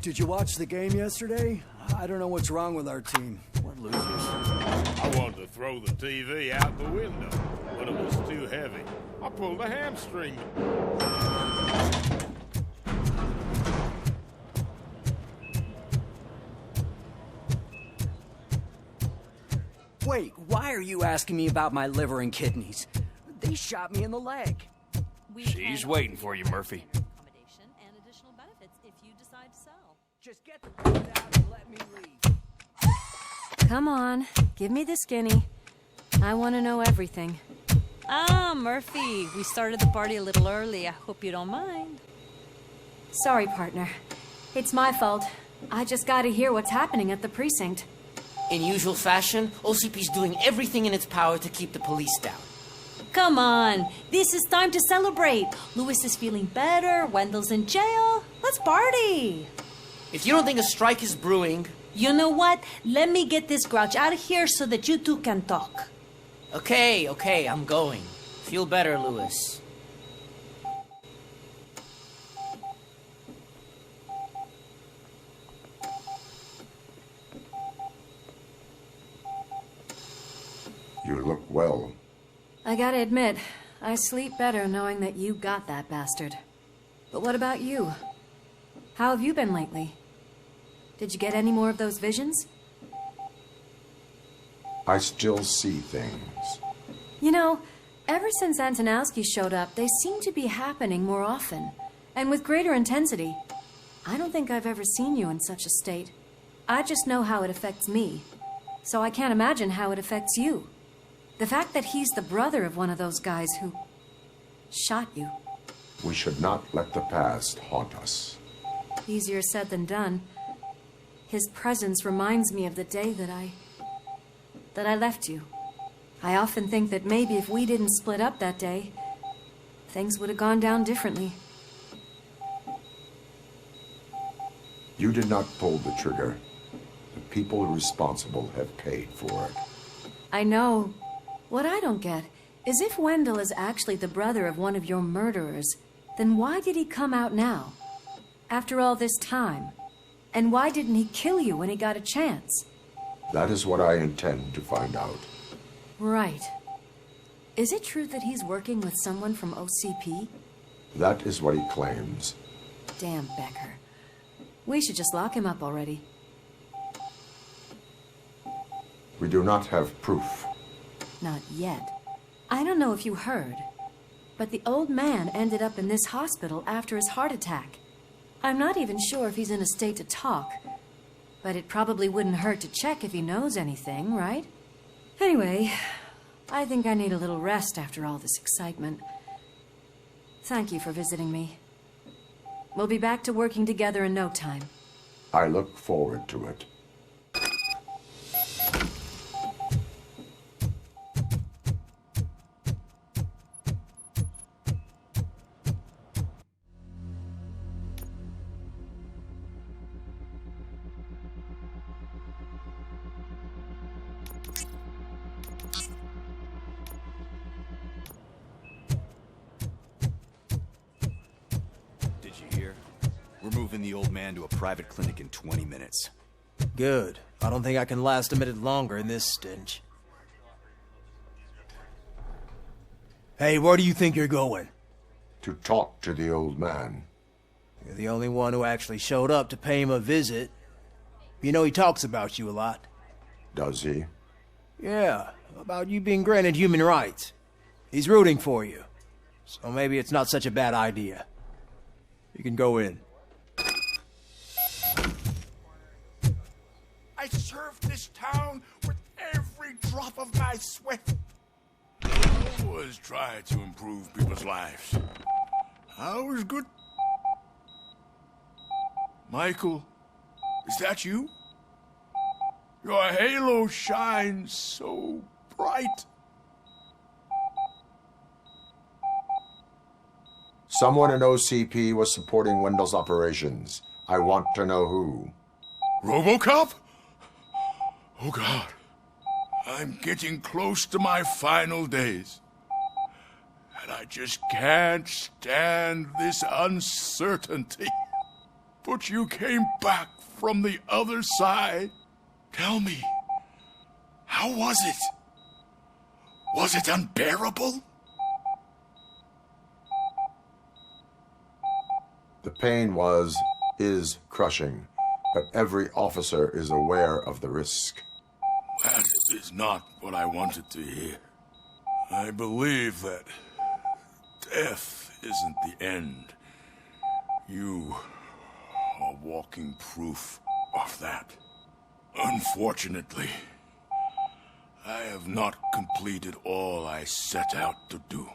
Did you watch the game yesterday? I don't know what's wrong with our team. We're losers. I wanted to throw the TV out the window, but it was too heavy. I pulled a hamstring. Wait, why are you asking me about my liver and kidneys? They shot me in the leg. She's waiting for you, Murphy. Accommodation and additional benefits if you decide to sell. Just get the food out and let me leave. Come on, give me the skinny. I want to know everything. Ah, Murphy, we started the party a little early. I hope you don't mind. Sorry, partner. It's my fault. I just gotta hear what's happening at the precinct. In usual fashion, OCP's doing everything in its power to keep the police down. Come on, this is time to celebrate. Louis is feeling better, Wendell's in jail. Let's party. If you don't think a strike is brewing... You know what? Let me get this grouch out of here so that you two can talk. Okay, I'm going. Feel better, Louis. You look well. I gotta admit, I sleep better knowing that you got that bastard. But what about you? How have you been lately? Did you get any more of those visions? I still see things. You know, ever since Antonowski showed up, they seem to be happening more often, and with greater intensity. I don't think I've ever seen you in such a state. I just know how it affects me, so I can't imagine how it affects you. The fact that he's the brother of one of those guys who shot you. We should not let the past haunt us. Easier said than done. His presence reminds me of the day that I left you. I often think that maybe if we didn't split up that day, things would have gone down differently. You did not pull the trigger. The people responsible have paid for it. I know. What I don't get is if Wendell is actually the brother of one of your murderers, then why did he come out now? After all this time? And why didn't he kill you when he got a chance? That is what I intend to find out. Right. Is it true that he's working with someone from OCP? That is what he claims. Damn Becker. We should just lock him up already. We do not have proof. Not yet. I don't know if you heard, but the old man ended up in this hospital after his heart attack. I'm not even sure if he's in a state to talk, but it probably wouldn't hurt to check if he knows anything, right? Anyway, I think I need a little rest after all this excitement. Thank you for visiting me. We'll be back to working together in no time. I look forward to it. We're moving the old man to a private clinic in 20 minutes. Good. I don't think I can last a minute longer in this stench. Hey, where do you think you're going? To talk to the old man. You're the only one who actually showed up to pay him a visit. You know he talks about you a lot. Does he? Yeah, about you being granted human rights. He's rooting for you. So maybe it's not such a bad idea. You can go in. I served this town with every drop of my sweat. I always try to improve people's lives. I was good. Michael, is that you? Your halo shines so bright. Someone in OCP was supporting Wendell's operations. I want to know who. RoboCop? Oh, God. I'm getting close to my final days. And I just can't stand this uncertainty. But you came back from the other side. Tell me, how was it? Was it unbearable? The pain is crushing, but every officer is aware of the risk. That is not what I wanted to hear. I believe that death isn't the end. You are walking proof of that. Unfortunately, I have not completed all I set out to do.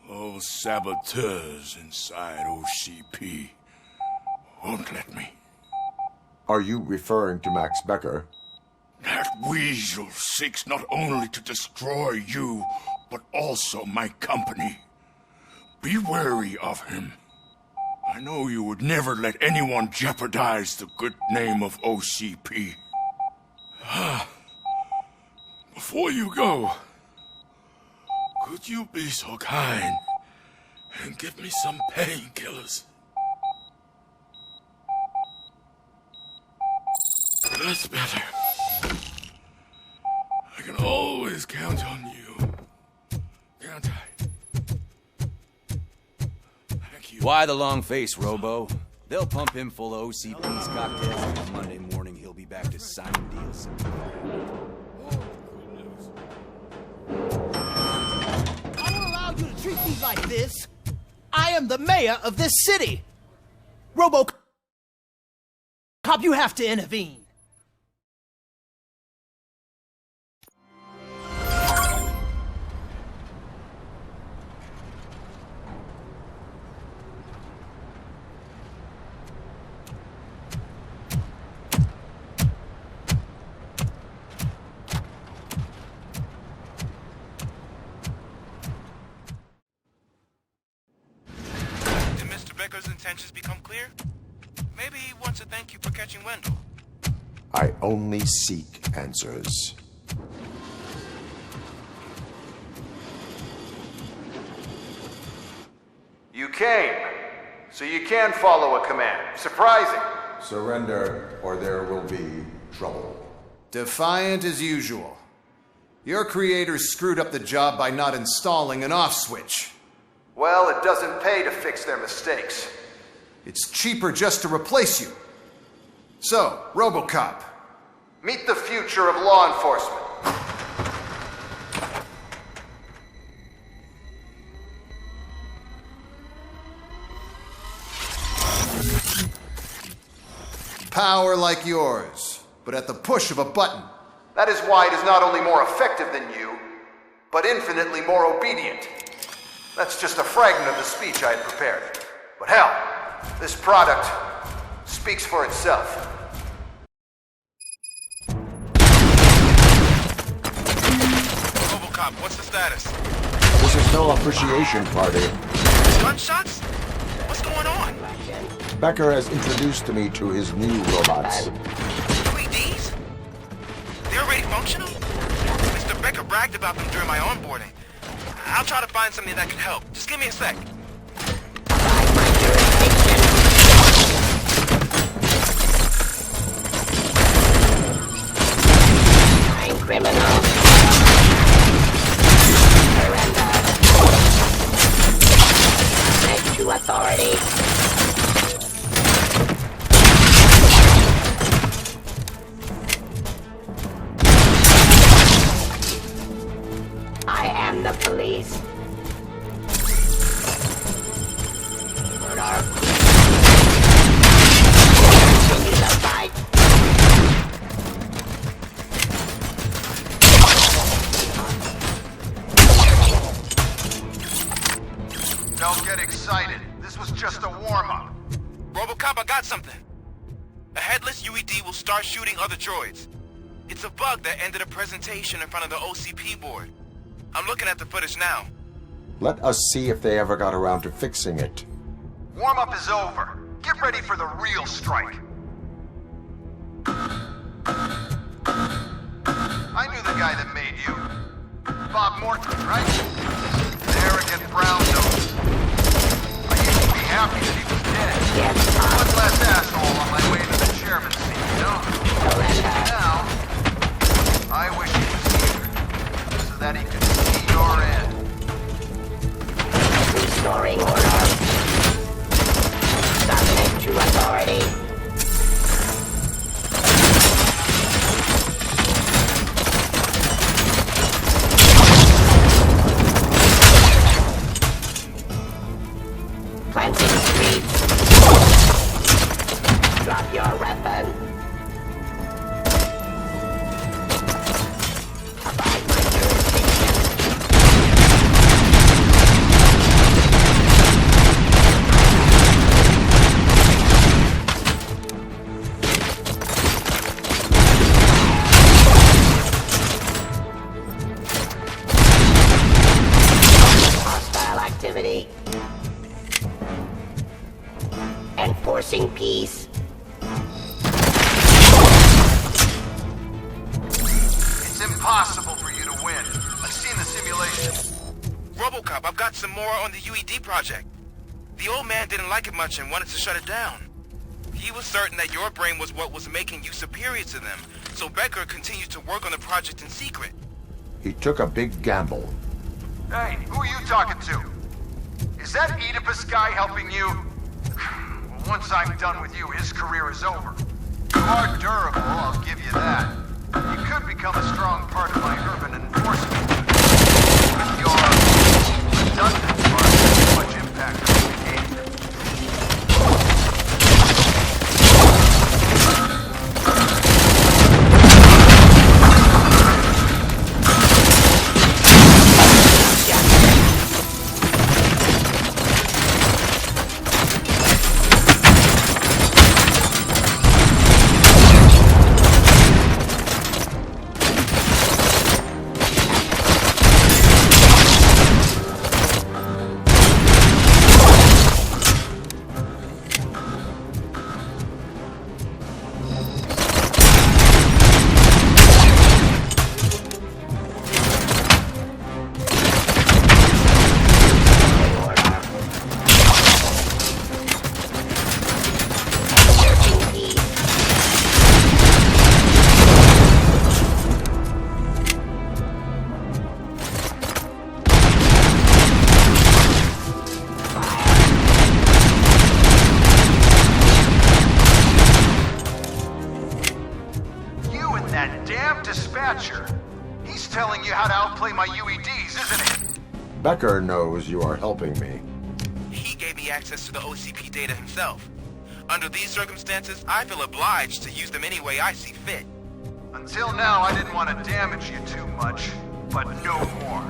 Those saboteurs inside OCP won't let me. Are you referring to Max Becker? That weasel seeks not only to destroy you, but also my company. Be wary of him. I know you would never let anyone jeopardize the good name of OCP. Before you go, could you be so kind and give me some painkillers? That's better. I can always count on you. Can't I? Thank you. Why the long face, Robo? They'll pump him full of OCP's cocktails, and on Monday morning he'll be back to signing deals. I don't allow you to treat me like this. I am the mayor of this city. RoboCop, you have to intervene. Becker's intentions become clear? Maybe he wants to thank you for catching Wendell. I only seek answers. You came, so you can follow a command. Surprising. Surrender, or there will be trouble. Defiant as usual. Your creators screwed up the job by not installing an off switch. Well, it doesn't pay to fix their mistakes. It's cheaper just to replace you. So, RoboCop, meet the future of law enforcement. Power like yours, but at the push of a button. That is why it is not only more effective than you, but infinitely more obedient. That's just a fragment of the speech I had prepared. But hell, this product speaks for itself. RoboCop, what's the status? This is no appreciation party. Gunshots? What's going on? Becker has introduced me to his new robots. EDs? They're already functional? Mr. Becker bragged about them during my onboarding. I'll try to find something that can help. Just give me a sec. I'm criminal. Surrender. Submit to authority. I am the police. Murder. Continue the fight. Don't get excited. This was just a warm-up. RoboCop, I got something. A headless UED will start shooting other droids. It's a bug that ended a presentation in front of the OCP board. I'm looking at the footage now. Let us see if they ever got around to fixing it. Warm-up is over. Get ready for the real strike. I knew the guy that made you. Bob Morton, right? The arrogant brown nose. I used to be happy that he was dead. Yes. Cleansing streets. Drop your weapon. Abide my jurisdiction. Hostile activity. Enforcing peace. It's impossible for you to win. I've seen the simulation. RoboCop, I've got some more on the UED project. The old man didn't like it much and wanted to shut it down. He was certain that your brain was what was making you superior to them, so Becker continued to work on the project in secret. He took a big gamble. Hey, who are you talking to? Is that Oedipus guy helping you? Well, once I'm done with you, his career is over. You are durable, I'll give you that. You could become a strong part of my urban enforcement. With your redundant part, much impact on the game. He's telling you how to outplay my UEDs, isn't he? Becker knows you are helping me. He gave me access to the OCP data himself. Under these circumstances, I feel obliged to use them any way I see fit. Until now, I didn't want to damage you too much, but no more.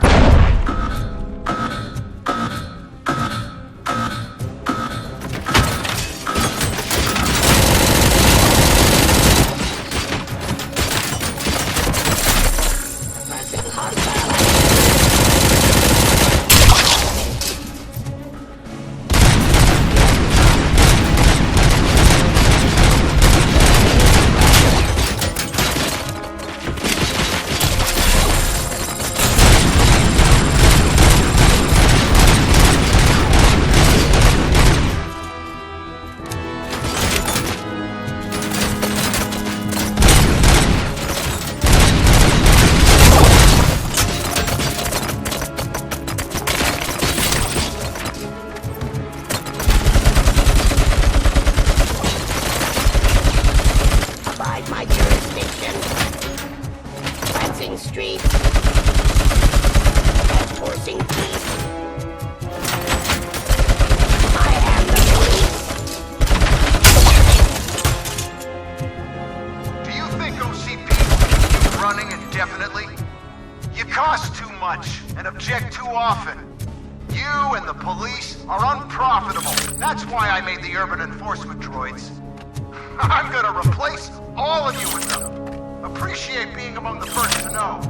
I'm gonna replace all of you with them. Appreciate being among the first to know.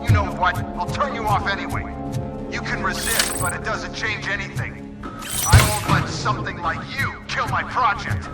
You know what? I'll turn you off anyway. You can resist, but it doesn't change anything. I won't let something like you kill my project.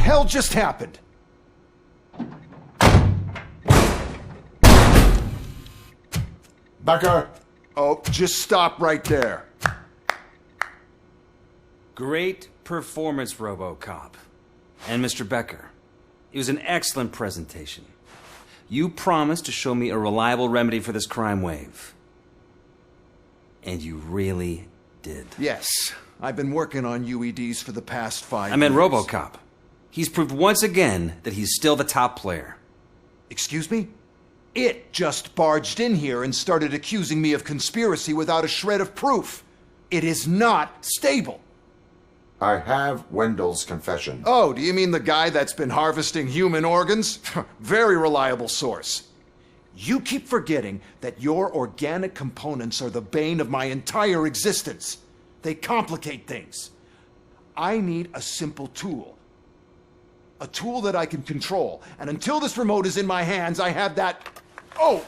hell just happened? Becker! Oh, just stop right there. Great performance, RoboCop. And Mr. Becker, it was an excellent presentation. You promised to show me a reliable remedy for this crime wave. And you really did. Yes, I've been working on UEDs for the past 5 years. I meant RoboCop. He's proved once again that he's still the top player. Excuse me? It just barged in here and started accusing me of conspiracy without a shred of proof. It is not stable. I have Wendell's confession. Oh, do you mean the guy that's been harvesting human organs? Very reliable source. You keep forgetting that your organic components are the bane of my entire existence. They complicate things. I need a simple tool. A tool that I can control. And until this remote is in my hands, I have that... Oh!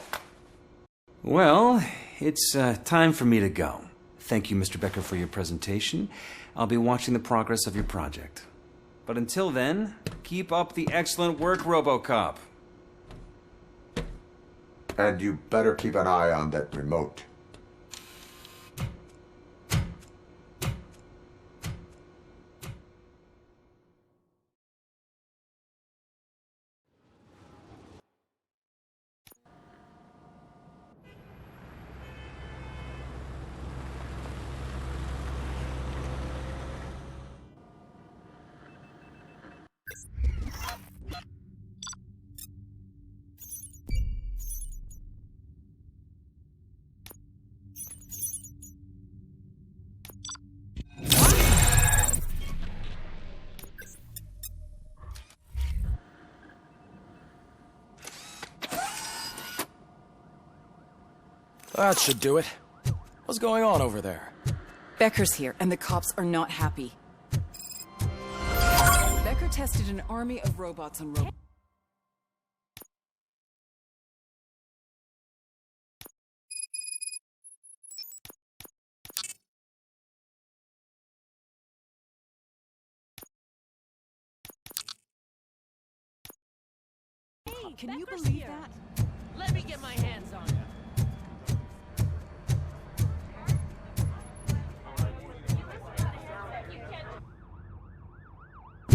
Well, it's time for me to go. Thank you, Mr. Becker, for your presentation. I'll be watching the progress of your project. But until then, keep up the excellent work, RoboCop. And you better keep an eye on that remote. That should do it. What's going on over there? Becker's here, and the cops are not happy. Becker tested an army of robots on robots. Hey, Can you Becker's believe here. that? Let me get my hands on it.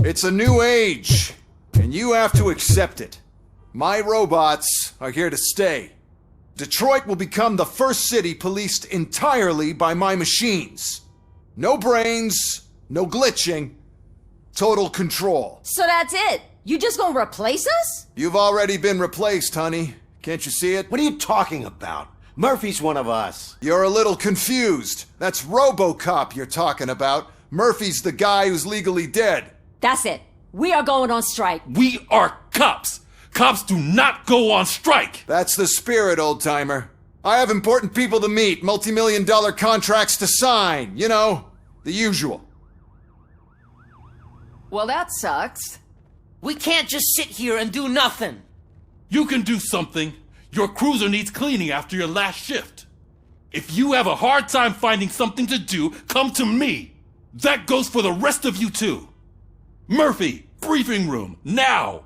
It's a new age, and you have to accept it. My robots are here to stay. Detroit will become the first city policed entirely by my machines. No brains, no glitching, total control. So that's it? You just gonna replace us? You've already been replaced, honey. Can't you see it? What are you talking about? Murphy's one of us. You're a little confused. That's RoboCop you're talking about. Murphy's the guy who's legally dead. That's it. We are going on strike. We are cops. Cops do not go on strike. That's the spirit, old-timer. I have important people to meet, multi-million-dollar contracts to sign. You know, the usual. Well, that sucks. We can't just sit here and do nothing. You can do something. Your cruiser needs cleaning after your last shift. If you have a hard time finding something to do, come to me. That goes for the rest of you too. Murphy, briefing room, now!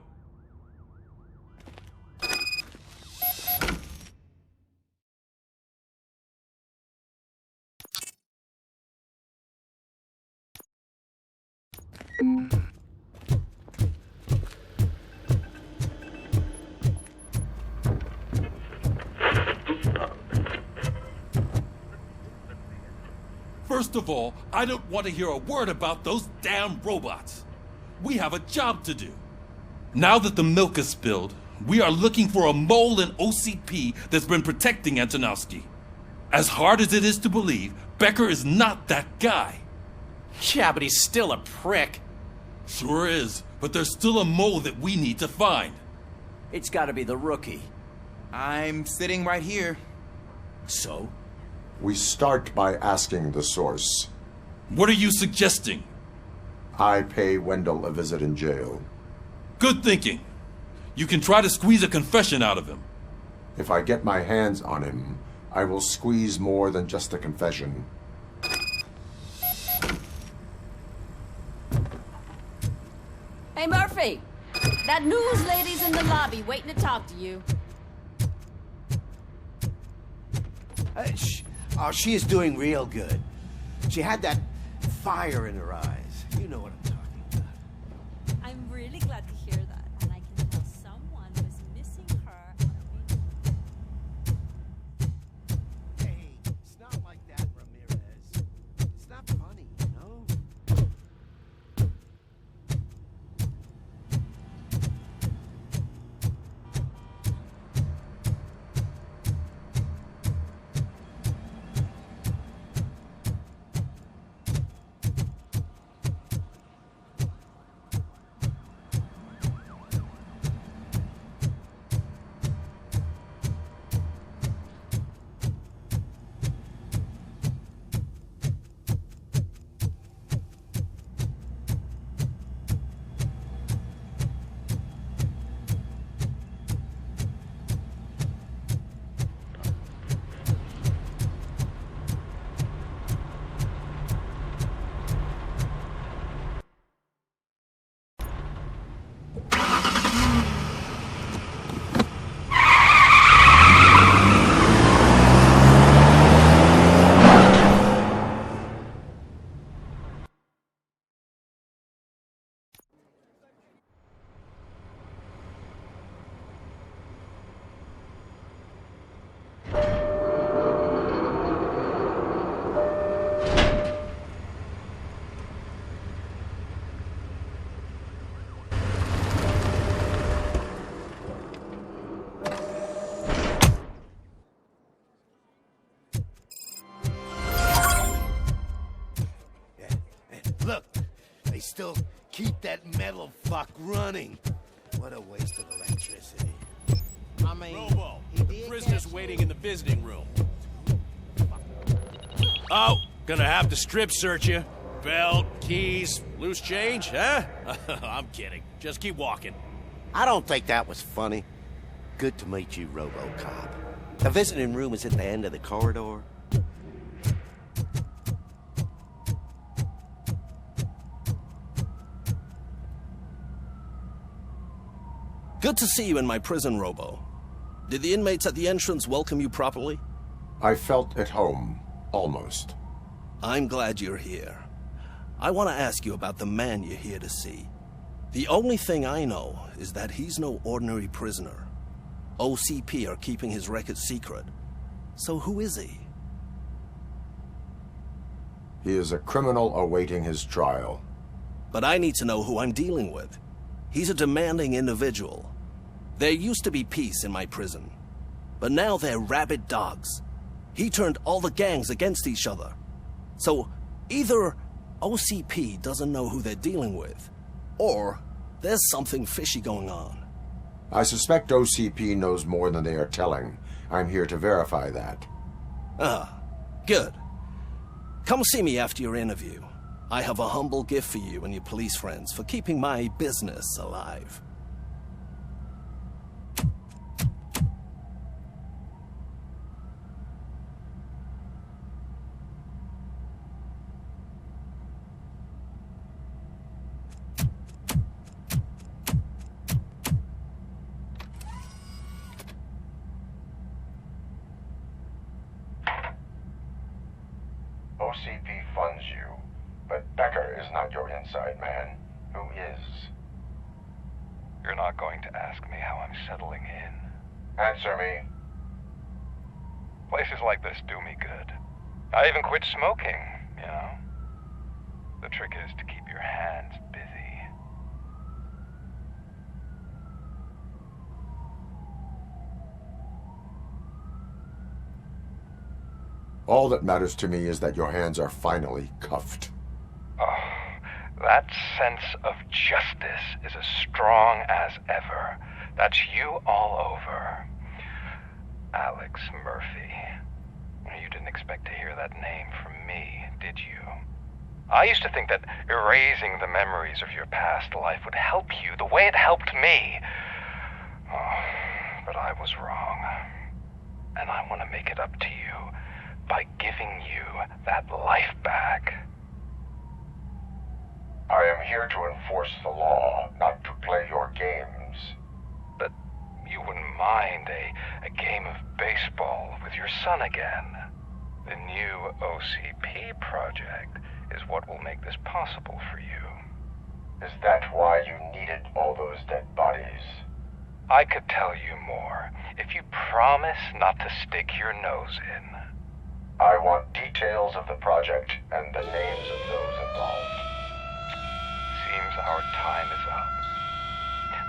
First of all, I don't want to hear a word about those damn robots. We have a job to do. Now that the milk is spilled, we are looking for a mole in OCP that's been protecting Antonowski. As hard as it is to believe, Becker is not that guy. Yeah, but he's still a prick. Sure is, but there's still a mole that we need to find. It's gotta be the rookie. I'm sitting right here. So? We start by asking the source. What are you suggesting? I pay Wendell a visit in jail. Good thinking. You can try to squeeze a confession out of him. If I get my hands on him, I will squeeze more than just a confession. Hey, Murphy! That news lady's in the lobby waiting to talk to you. Oh, she is doing real good. She had that fire in her eyes. You know what I'm talking about. I'm really glad to hear that, and I can tell someone was missing her. Hey, it's not like that, Ramirez. It's not funny, you know? Look, they still keep that metal fuck running. What a waste of electricity. I mean, Robo, the prisoner's waiting in the visiting room. Oh, gonna have to strip search you. Belt, keys, loose change, huh? I'm kidding. Just keep walking. I don't think that was funny. Good to meet you, RoboCop. The visiting room is at the end of the corridor. Good to see you in my prison, Robo. Did the inmates at the entrance welcome you properly? I felt at home, almost. I'm glad you're here. I want to ask you about the man you're here to see. The only thing I know is that he's no ordinary prisoner. OCP are keeping his record secret. So who is he? He is a criminal awaiting his trial. But I need to know who I'm dealing with. He's a demanding individual. There used to be peace in my prison, but now they're rabid dogs. He turned all the gangs against each other. So either OCP doesn't know who they're dealing with, or there's something fishy going on. I suspect OCP knows more than they are telling. I'm here to verify that. Ah, good. Come see me after your interview. I have a humble gift for you and your police friends for keeping my business alive. OCP funds you, but Becker is not your inside man. Who is? You're not going to ask me how I'm settling in. Answer me. Places like this do me good. I even quit smoking, you know. The trick is to keep your hands busy. All that matters to me is that your hands are finally cuffed. Oh, that sense of justice is as strong as ever. That's you all over. Alex Murphy. You didn't expect to hear that name from me, did you? I used to think that erasing the memories of your past life would help you the way it helped me. Oh, but I was wrong. And I want to make it up to you by giving you that life back. I am here to enforce the law, not to play your games. But you wouldn't mind a game of baseball with your son again. The new OCP project is what will make this possible for you. Is that why you needed all those dead bodies? I could tell you more if you promise not to stick your nose in. I want details of the project and the names of those involved. Seems our time is up.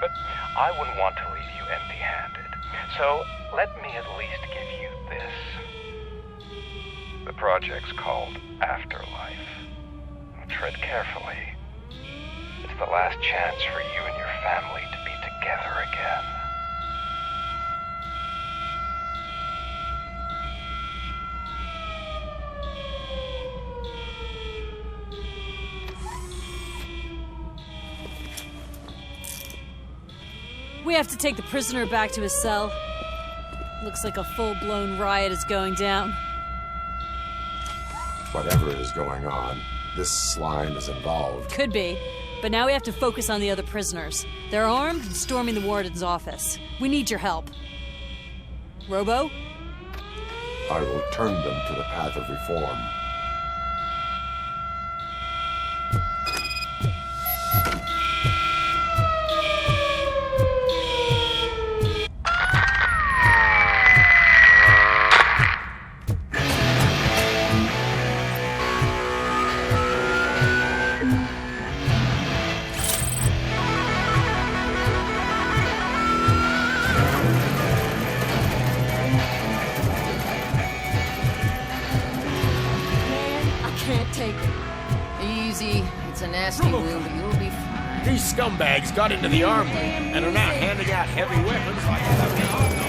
But I wouldn't want to leave you empty-handed. So let me at least give you this. The project's called Afterlife. Tread carefully. It's the last chance for you and your family to be together again. We have to take the prisoner back to his cell. Looks like a full-blown riot is going down. Whatever is going on, this slime is involved. Could be. But now we have to focus on the other prisoners. They're armed and storming the warden's office. We need your help. Robo? I will turn them to the path of reform. These scumbags got into the armory and are now handing out heavy weapons like fucking hot dogs.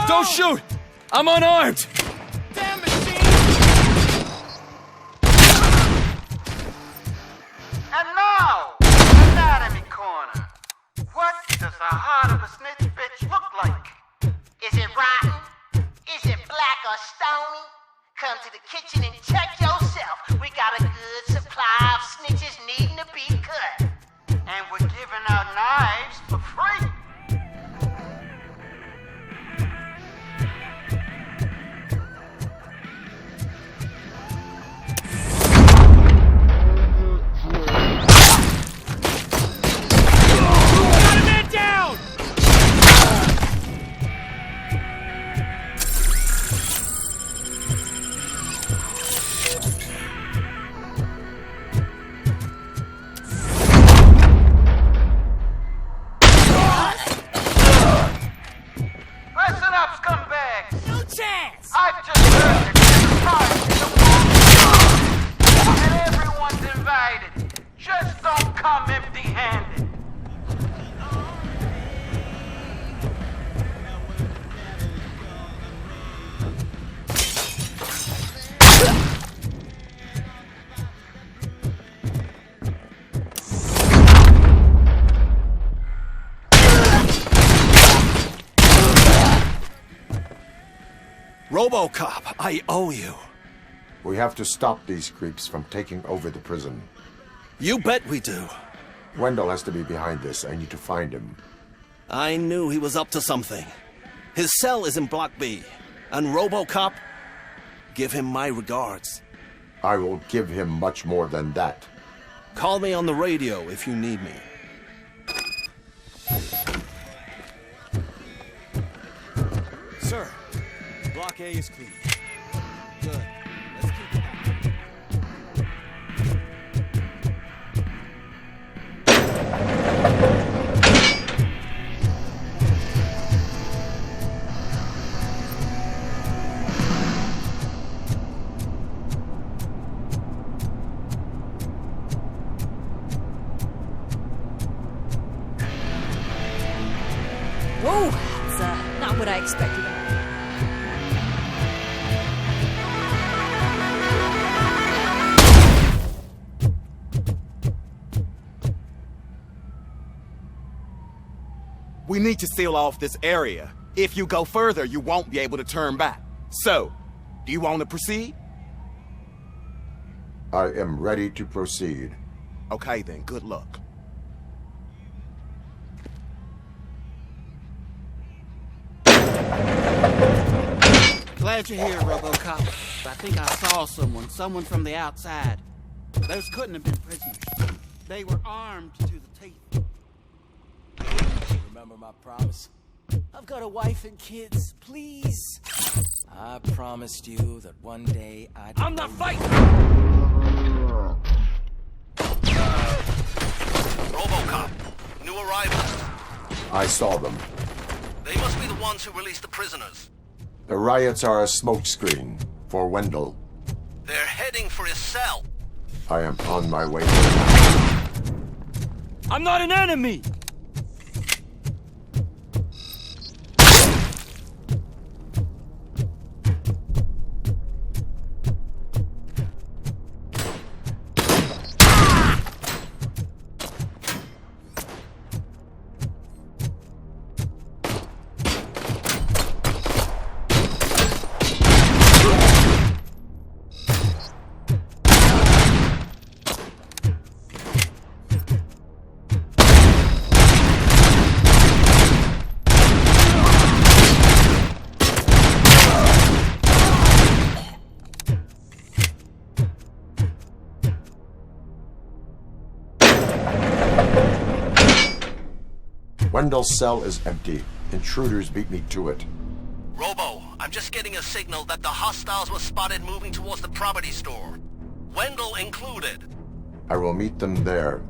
Don't shoot! I'm unarmed! Damn machine! And now, Anatomy Corner. What does the heart of a snitch bitch look like? Is it rotten? Is it black or stony? Come to the kitchen and check yourself. We got a good supply of snitches needing to be cut. And we're giving out knives for free. I've just heard that this party is a full and everyone's invited. Just don't come empty-handed. RoboCop, I owe you. We have to stop these creeps from taking over the prison. You bet we do. Wendell has to be behind this. I need to find him. I knew he was up to something. His cell is in Block B. And RoboCop, give him my regards. I will give him much more than that. Call me on the radio if you need me. Sir, Block A is clean. Good. Let's keep it active. Whoa, that's not what I expected. We need to seal off this area. If you go further, you won't be able to turn back. So, do you want to proceed? I am ready to proceed. Okay then, good luck. Glad you're here, RoboCop. I think I saw someone from the outside. Those couldn't have been prisoners. They were armed to the teeth. Remember my promise? I've got a wife and kids, please. I promised you that one day I'd... I'm not fighting! RoboCop, new arrivals. I saw them. They must be the ones who released the prisoners. The riots are a smokescreen for Wendell. They're heading for his cell. I am on my way. I'm not an enemy! Wendell's cell is empty. Intruders beat me to it. Robo, I'm just getting a signal that the hostiles were spotted moving towards the property store. Wendell included. I will meet them there.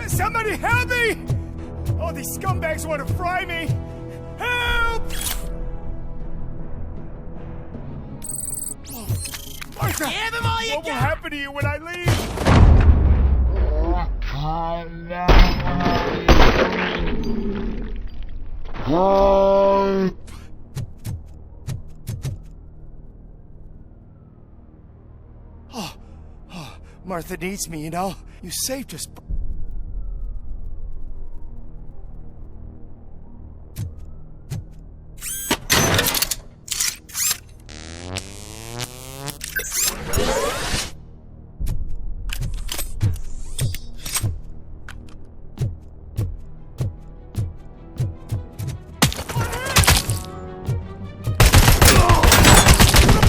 Somebody help me! Oh, these scumbags want to fry me! Help! Martha! Give him all you what will got! happen to you when I leave? Martha needs me, you know? You saved us.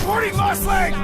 Reporting lost leg!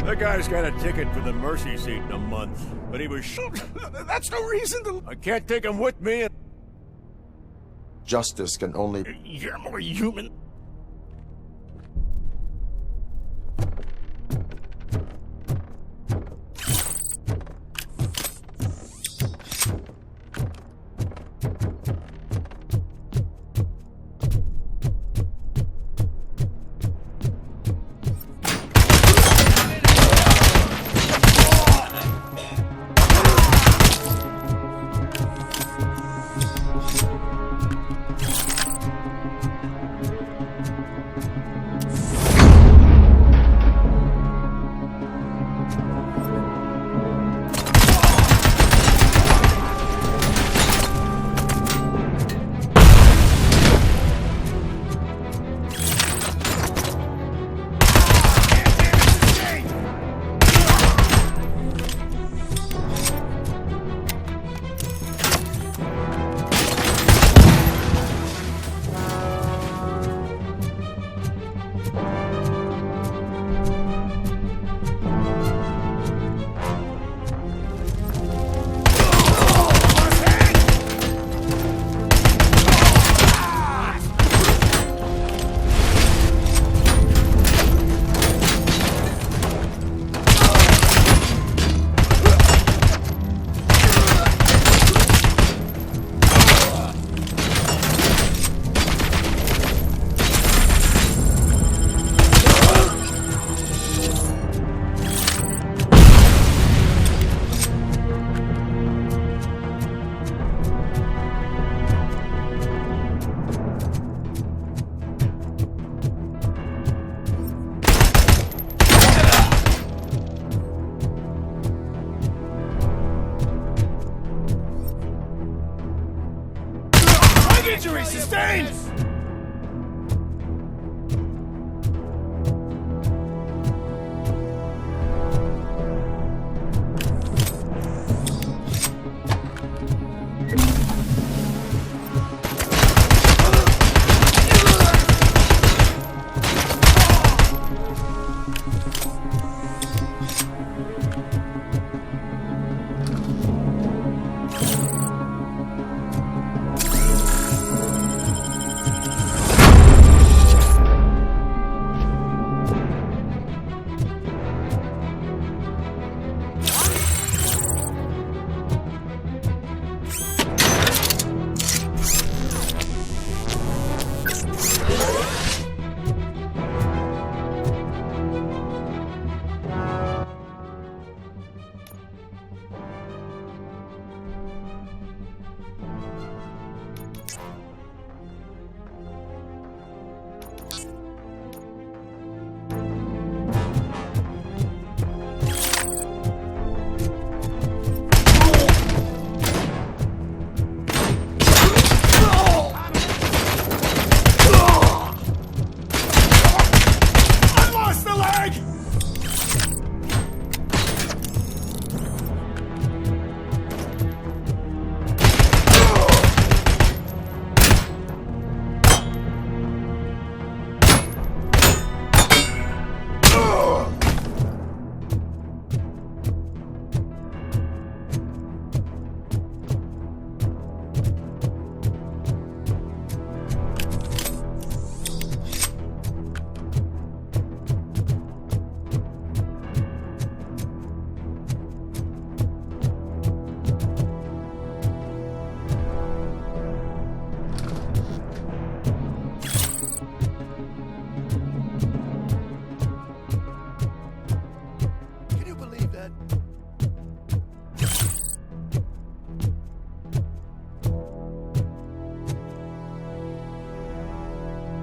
That guy's got a ticket for the mercy seat in a month, but he was That's no reason to... I can't take him with me. Justice can only... You're more human. Injury sustained!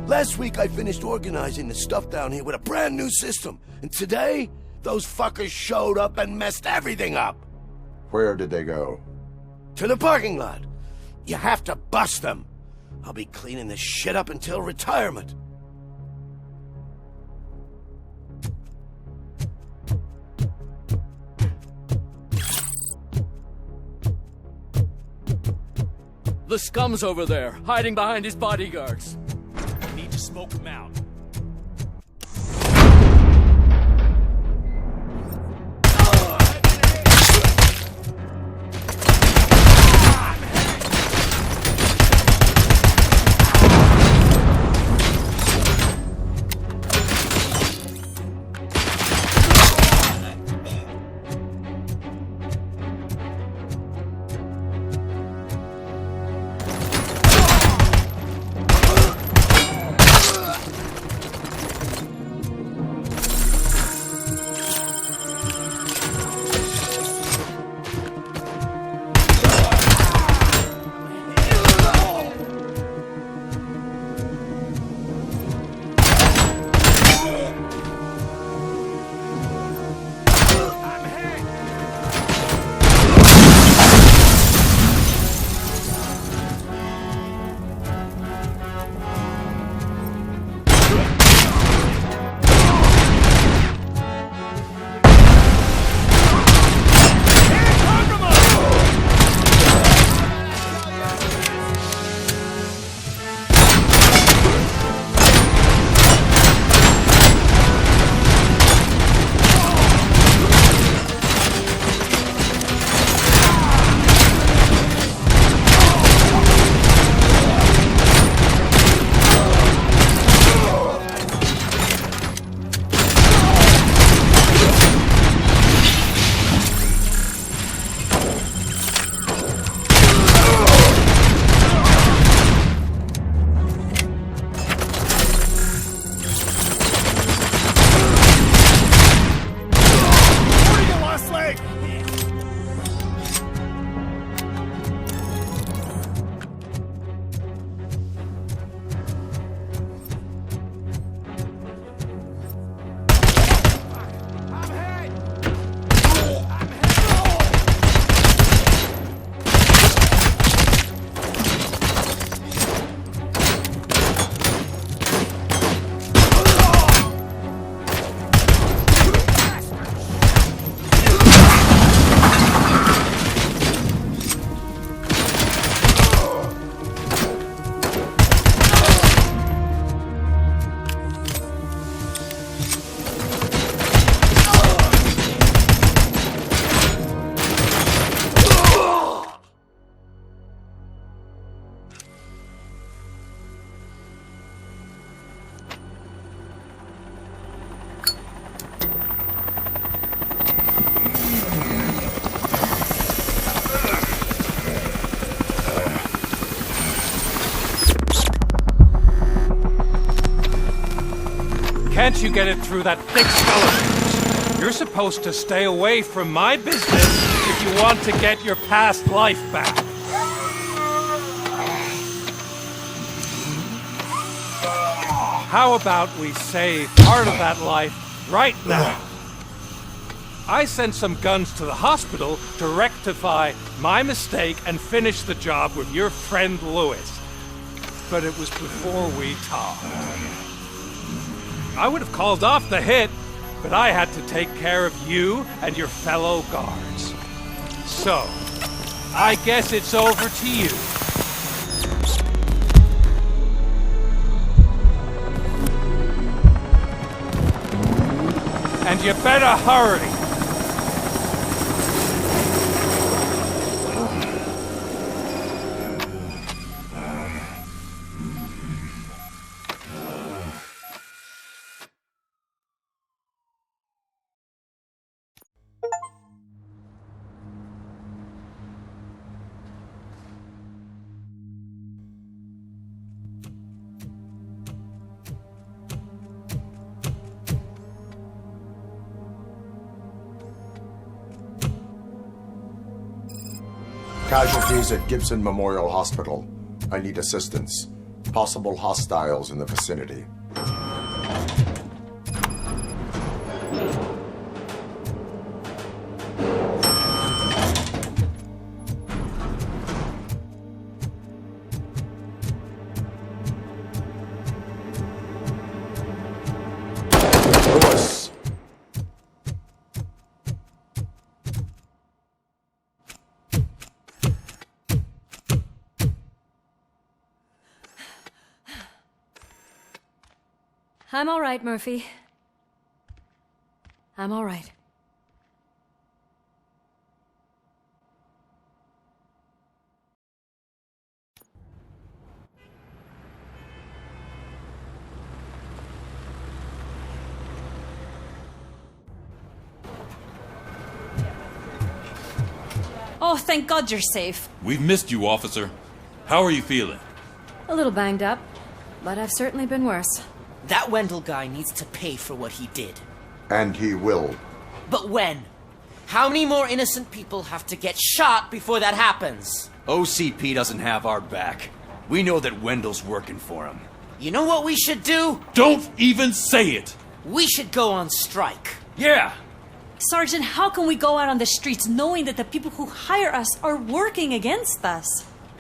Last week I finished organizing the stuff down here with a brand new system. And today, those fuckers showed up and messed everything up. Where did they go? To the parking lot. You have to bust them. I'll be cleaning this shit up until retirement. The scum's over there, hiding behind his bodyguards. We need to smoke him out. Can't you get it through that thick skeleton? You're supposed to stay away from my business if you want to get your past life back. How about we save part of that life right now? I sent some guns to the hospital to rectify my mistake and finish the job with your friend Lewis. But it was before we talked. I would have called off the hit, but I had to take care of you and your fellow guards. So, I guess it's over to you. And you better hurry. Casualties at Gibson Memorial Hospital. I need assistance. Possible hostiles in the vicinity. Lewis. I'm all right, Murphy. I'm all right. Oh, thank God you're safe. We've missed you, officer. How are you feeling? A little banged up, but I've certainly been worse. That Wendell guy needs to pay for what he did. And he will. But when? How many more innocent people have to get shot before that happens? OCP doesn't have our back. We know that Wendell's working for him. You know what we should do? Don't even say it! We should go on strike. Yeah! Sergeant, how can we go out on the streets knowing that the people who hire us are working against us?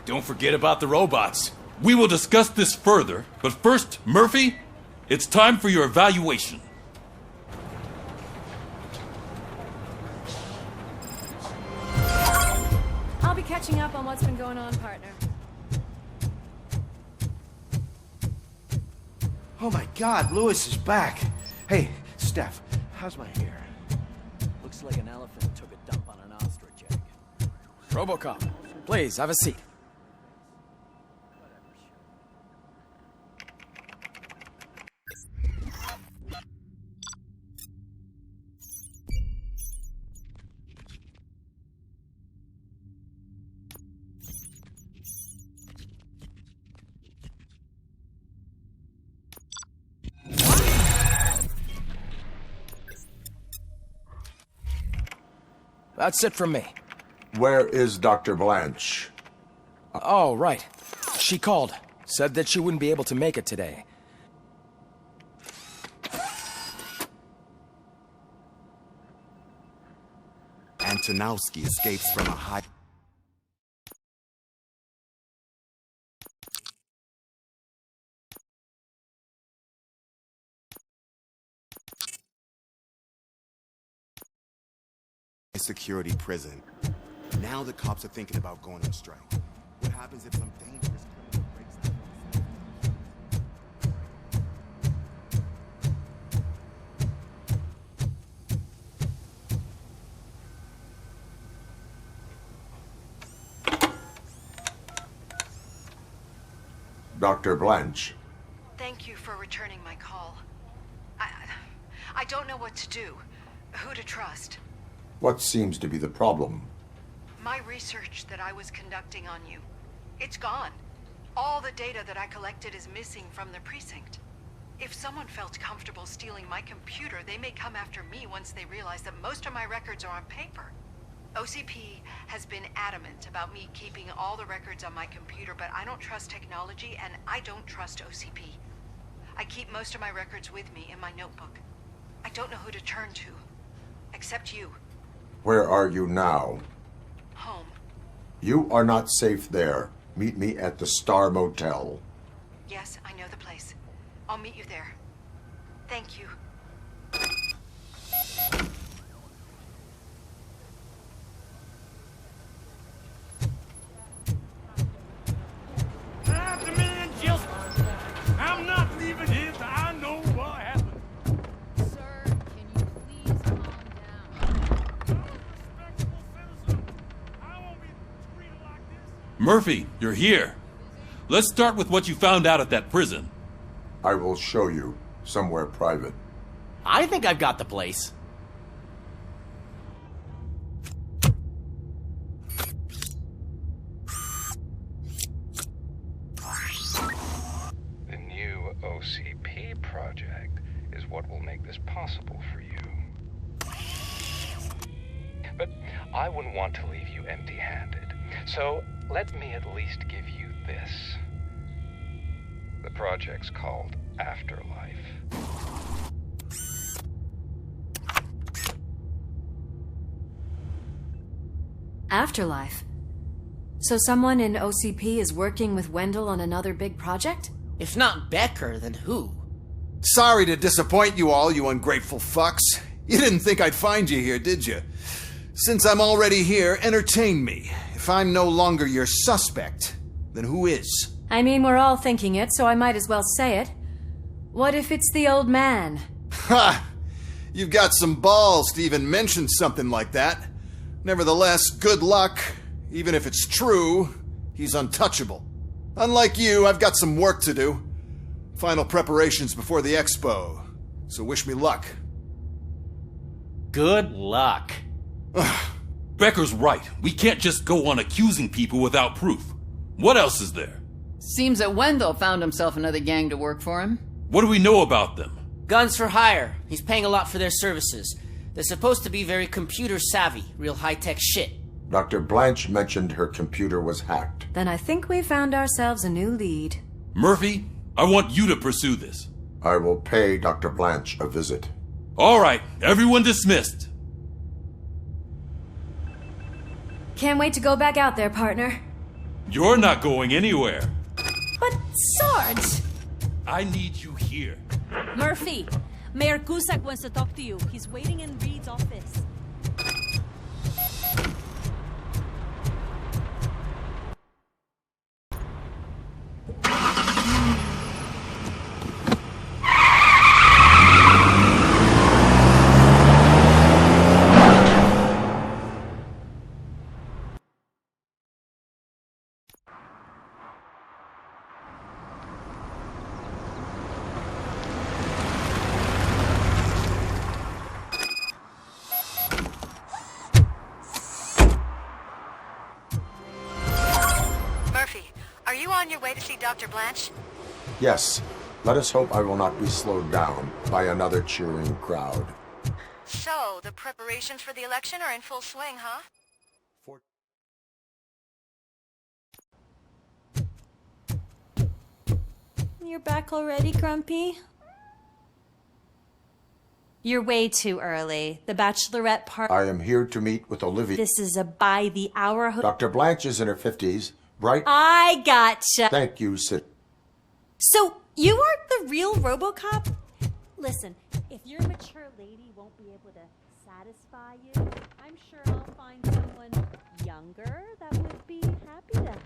Don't forget about the robots. We will discuss this further, but first, Murphy, it's time for your evaluation. I'll be catching up on what's been going on, partner. Oh my God, Lewis is back. Hey, Steph, how's my hair? Looks like an elephant took a dump on an ostrich egg. RoboCop, please, have a seat. That's it from me. Where is Dr. Blanche? Oh, right. She called. Said that she wouldn't be able to make it today. Antonowski escapes from a high... security prison. Now the cops are thinking about going on strike. What happens if some dangerous criminal breaks the Dr. Blanche. Thank you for returning my call. I don't know what to do, who to trust. What seems to be the problem? My research that I was conducting on you, it's gone. All the data that I collected is missing from the precinct. If someone felt comfortable stealing my computer, they may come after me once they realize that most of my records are on paper. OCP has been adamant about me keeping all the records on my computer, but I don't trust technology and I don't trust OCP. I keep most of my records with me in my notebook. I don't know who to turn to, except you. Where are you now? Home. You are not safe there. Meet me at the Star Motel. Yes, I know the place. I'll meet you there. Thank you. The man just... I'm not leaving here till I know what happened. Sir, can you please calm down? Murphy, you're here. Let's start with what you found out at that prison. I will show you somewhere private. I think I've got the place. The new OCP project is what will make this possible for you. But I wouldn't want to leave you empty-handed. So let me at least give you this. The project's called Afterlife. Afterlife? So someone in OCP is working with Wendell on another big project? If not Becker, then who? Sorry to disappoint you all, you ungrateful fucks. You didn't think I'd find you here, did you? Since I'm already here, entertain me. If I'm no longer your suspect, then who is? I mean, we're all thinking it, so I might as well say it. What if it's the old man? Ha! You've got some balls to even mention something like that. Nevertheless, good luck. Even if it's true, he's untouchable. Unlike you, I've got some work to do. Final preparations before the expo. So wish me luck. Good luck. Becker's right. We can't just go on accusing people without proof. What else is there? Seems that Wendell found himself another gang to work for him. What do we know about them? Guns for hire. He's paying a lot for their services. They're supposed to be very computer savvy, real high-tech shit. Dr. Blanche mentioned her computer was hacked. Then I think we found ourselves a new lead. Murphy, I want you to pursue this. I will pay Dr. Blanche a visit. All right, everyone dismissed. Can't wait to go back out there, partner. You're not going anywhere. But, Sarge! I need you here. Murphy, Mayor Cusack wants to talk to you. He's waiting in Reed's office. On your way to see Dr. Blanche? Yes. Let us hope I will not be slowed down by another cheering crowd. So, the preparations for the election are in full swing, huh? You're back already, Grumpy? You're way too early. The bachelorette party. I am here to meet with Olivia. This is a by-the-hour... Dr. Blanche is in her 50s. Right? I gotcha. Thank you, Sid. So, you aren't the real RoboCop? Listen, if your mature lady won't be able to satisfy you, I'm sure I'll find someone younger that would be happy to help.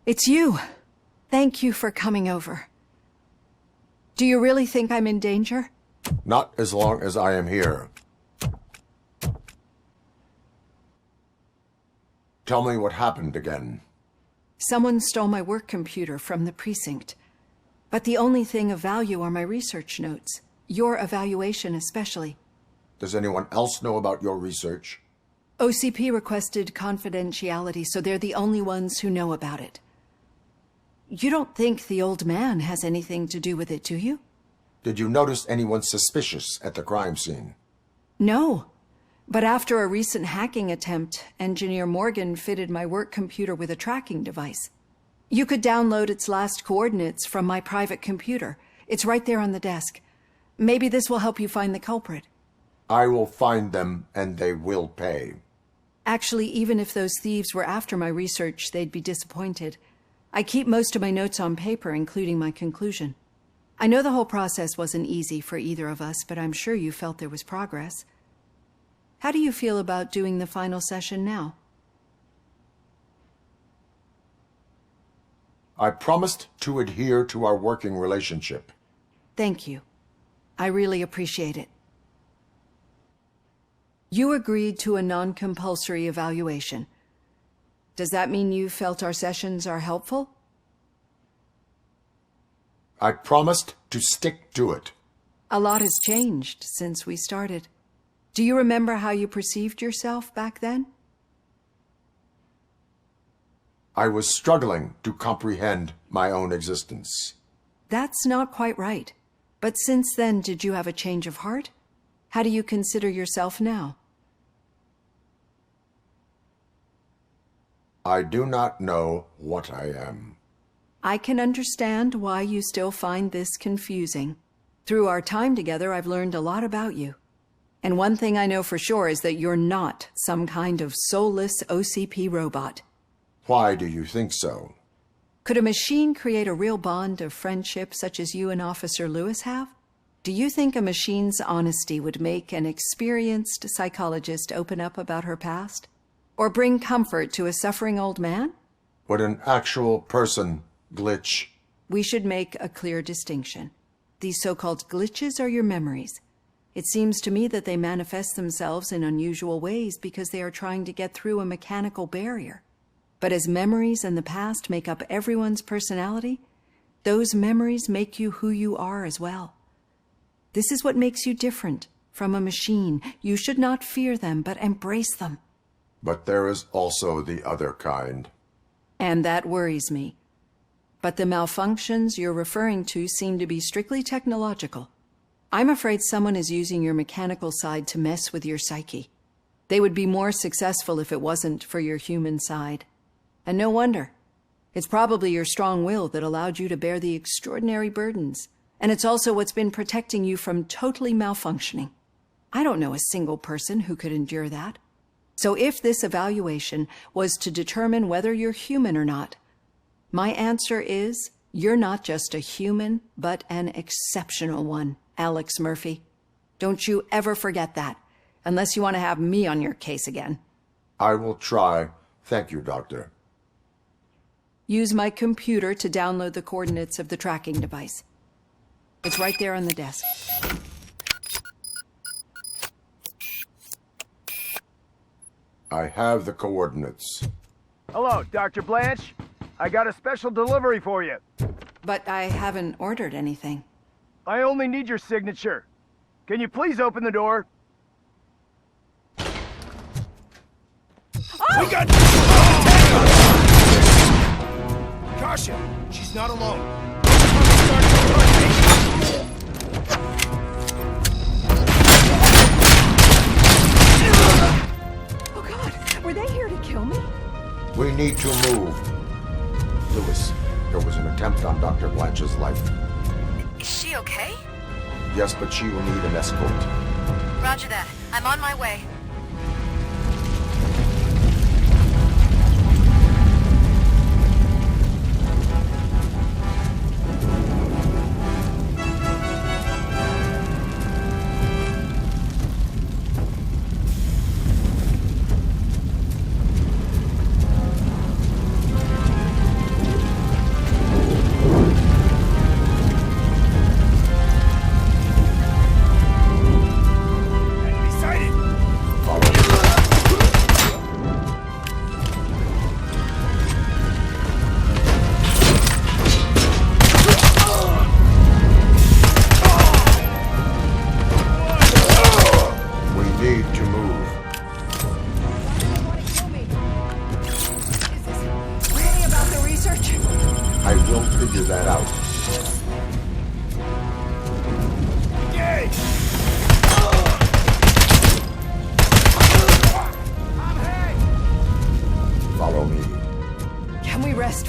It's you. Thank you for coming over. Do you really think I'm in danger? Not as long as I am here. Tell me what happened again. Someone stole my work computer from the precinct. But the only thing of value are my research notes. Your evaluation especially. Does anyone else know about your research? OCP requested confidentiality, so they're the only ones who know about it. You don't think the old man has anything to do with it, do you? Did you notice anyone suspicious at the crime scene? No. But after a recent hacking attempt, Engineer Morgan fitted my work computer with a tracking device. You could download its last coordinates from my private computer. It's right there on the desk. Maybe this will help you find the culprit. I will find them, and they will pay. Actually, even if those thieves were after my research, they'd be disappointed. I keep most of my notes on paper, including my conclusion. I know the whole process wasn't easy for either of us, but I'm sure you felt there was progress. How do you feel about doing the final session now? I promised to adhere to our working relationship. Thank you. I really appreciate it. You agreed to a non-compulsory evaluation. Does that mean you felt our sessions are helpful? I promised to stick to it. A lot has changed since we started. Do you remember how you perceived yourself back then? I was struggling to comprehend my own existence. That's not quite right. But since then, did you have a change of heart? How do you consider yourself now? I do not know what I am. I can understand why you still find this confusing. Through our time together, I've learned a lot about you. And one thing I know for sure is that you're not some kind of soulless OCP robot. Why do you think so? Could a machine create a real bond of friendship such as you and Officer Lewis have? Do you think a machine's honesty would make an experienced psychologist open up about her past? Or bring comfort to a suffering old man? Would an actual person glitch? We should make a clear distinction. These so-called glitches are your memories. It seems to me that they manifest themselves in unusual ways because they are trying to get through a mechanical barrier. But as memories in the past make up everyone's personality, those memories make you who you are as well. This is what makes you different from a machine. You should not fear them, but embrace them. But there is also the other kind. And that worries me. But the malfunctions you're referring to seem to be strictly technological. I'm afraid someone is using your mechanical side to mess with your psyche. They would be more successful if it wasn't for your human side. And no wonder. It's probably your strong will that allowed you to bear the extraordinary burdens. And it's also what's been protecting you from totally malfunctioning. I don't know a single person who could endure that. So if this evaluation was to determine whether you're human or not, my answer is you're not just a human, but an exceptional one, Alex Murphy. Don't you ever forget that, unless you want to have me on your case again. I will try. Thank you, Doctor. Use my computer to download the coordinates of the tracking device. It's right there on the desk. I have the coordinates. Hello, Dr. Blanche. I got a special delivery for you. But I haven't ordered anything. I only need your signature. Can you please open the door? We got... Caution! She's not alone. Oh God, were they here to kill me? We need to move. Lewis, there was an attempt on Dr. Blanche's life. Is she okay? Yes, but she will need an escort. Roger that. I'm on my way.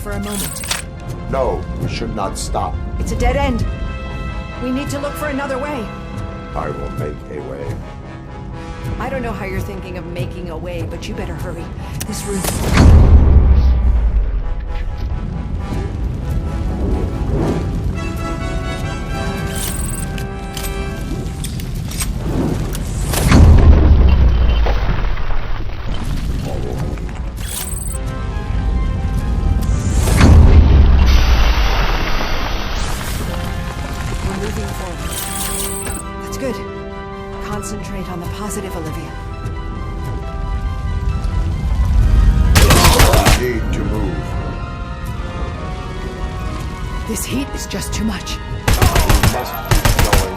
for a moment. No, we should not stop. It's a dead end. We need to look for another way. I will make a way. I don't know how you're thinking of making a way, but you better hurry. This room... Concentrate on the positive, Olivia. We need to move. This heat is just too much. We must keep going.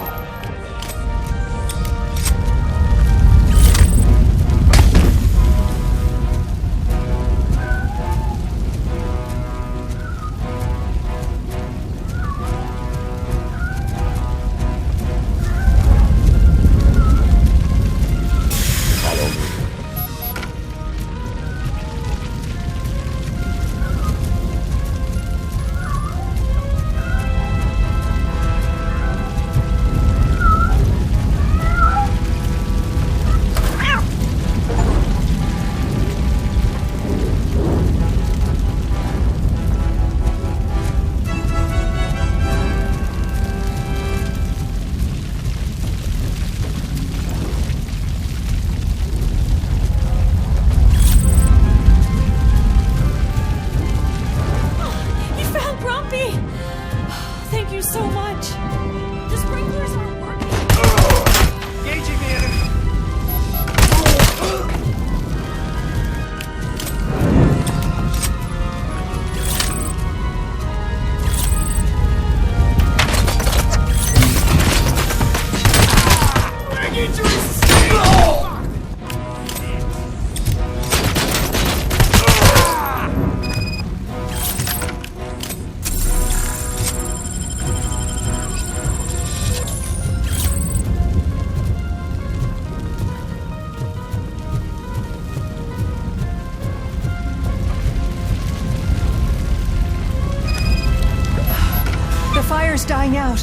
Dying out.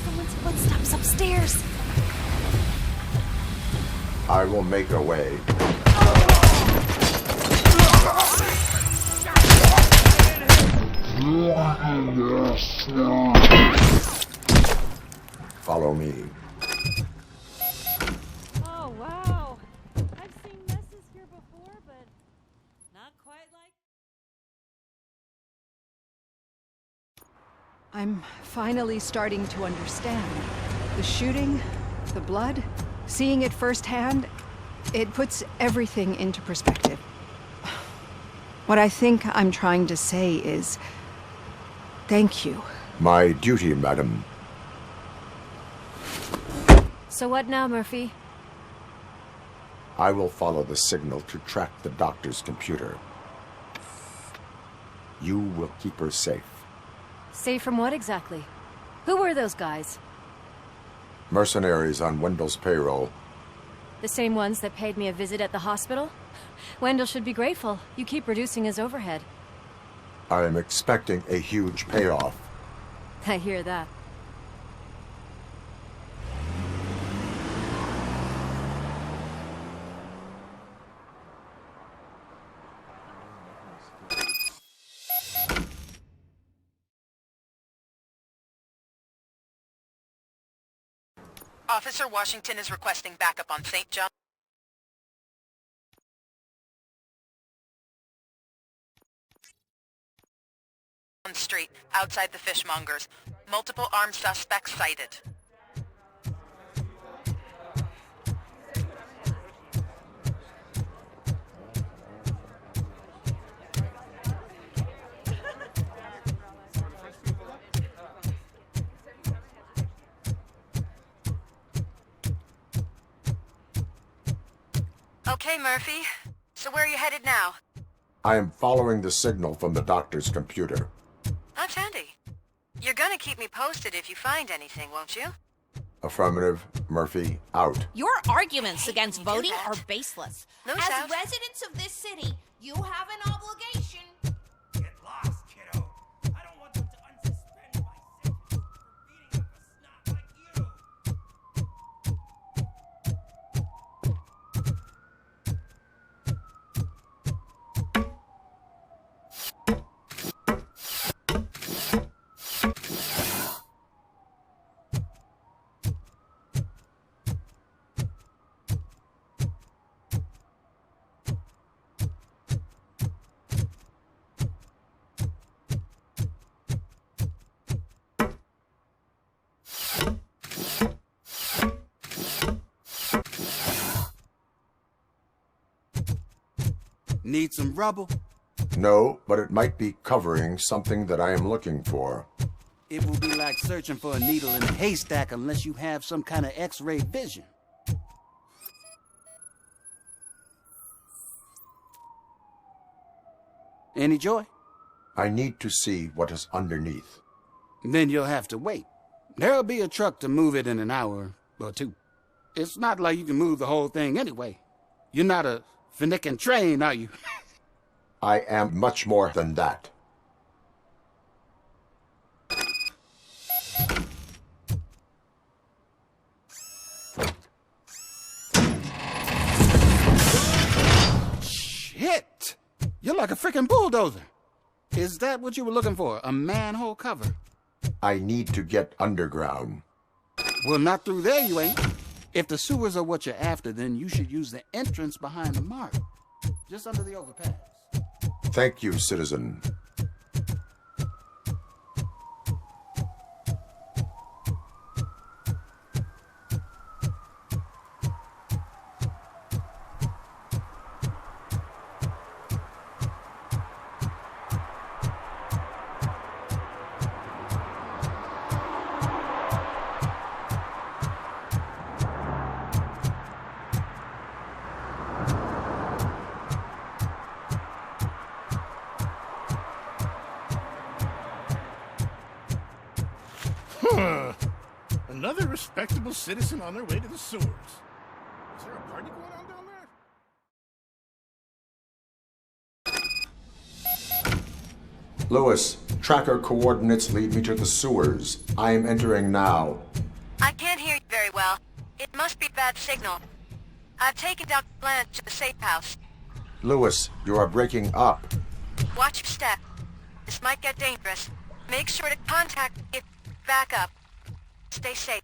Someone's footsteps upstairs. I will make a way. Follow me. Oh, wow. I've seen messes here before, but not quite like... I'm finally starting to understand. The shooting, the blood, seeing it firsthand, it puts everything into perspective. What I think I'm trying to say is, thank you. My duty, madam. So what now, Murphy? I will follow the signal to track the doctor's computer. You will keep her safe. Safe from what exactly? Who were those guys? Mercenaries on Wendell's payroll. The same ones that paid me a visit at the hospital? Wendell should be grateful. You keep reducing his overhead. I am expecting a huge payoff. I hear that. Officer Washington is requesting backup on St. John Street, outside the fishmongers. Multiple armed suspects sighted. Okay, Murphy. So where are you headed now? I am following the signal from the doctor's computer. That's handy. You're gonna keep me posted if you find anything, won't you? Affirmative. Murphy, out. Your arguments against voting are baseless. No As doubt. residents of this city, You have an obligation. Get lost, kiddo. I don't want them to unsuspend my sentence for beating up a snot like you. Need some rubble? No, but it might be covering something that I am looking for. It will be like searching for a needle in a haystack unless you have some kind of X-ray vision. Any joy? I need to see what is underneath. Then you'll have to wait. There'll be a truck to move it in an hour or two. It's not like you can move the whole thing anyway. You're not a finicking train, are you? I am much more than that. Shit! You're like a freaking bulldozer. Is that what you were looking for? A manhole cover? I need to get underground. Well, not through there, you ain't. If the sewers are what you're after, then you should use the entrance behind the mark. Just under the overpass. Thank you, citizen. Another respectable citizen on their way to the sewers. Is there a party going on down there? Lewis, tracker coordinates lead me to the sewers. I am entering now. I can't hear you very well. It must be bad signal. I've taken Dr. Blanche to the safe house. Lewis, you are breaking up. Watch your step. This might get dangerous. Make sure to contact me. Back up. Stay safe.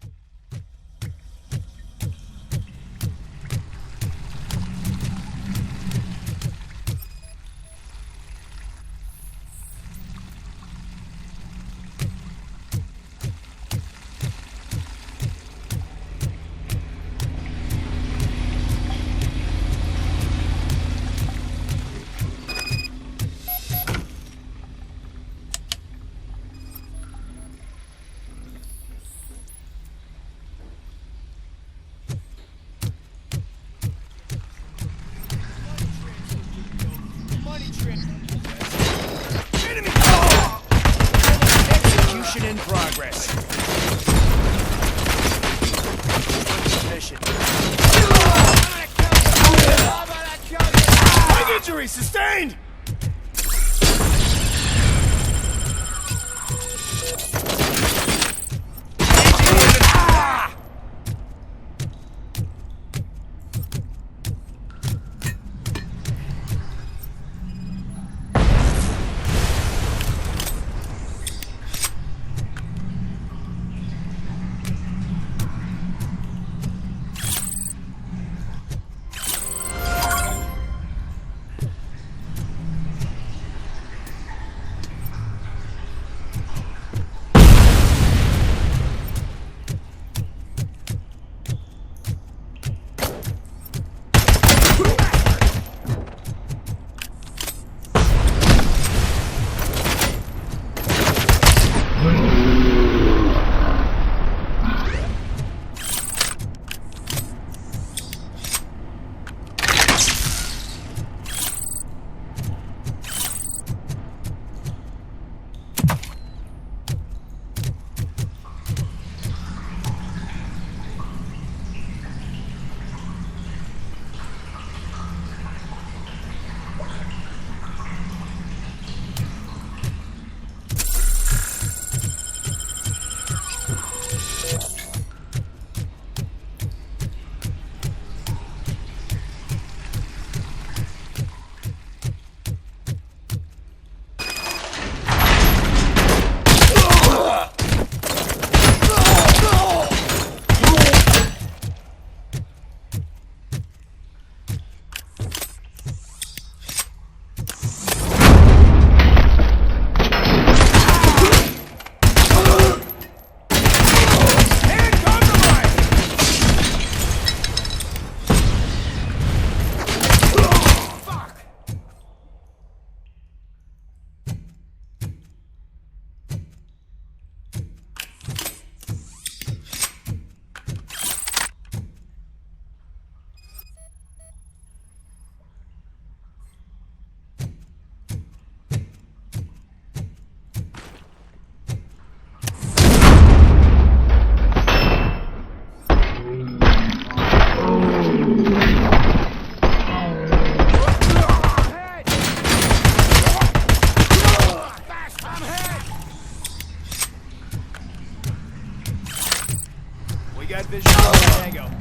got vision on the tango.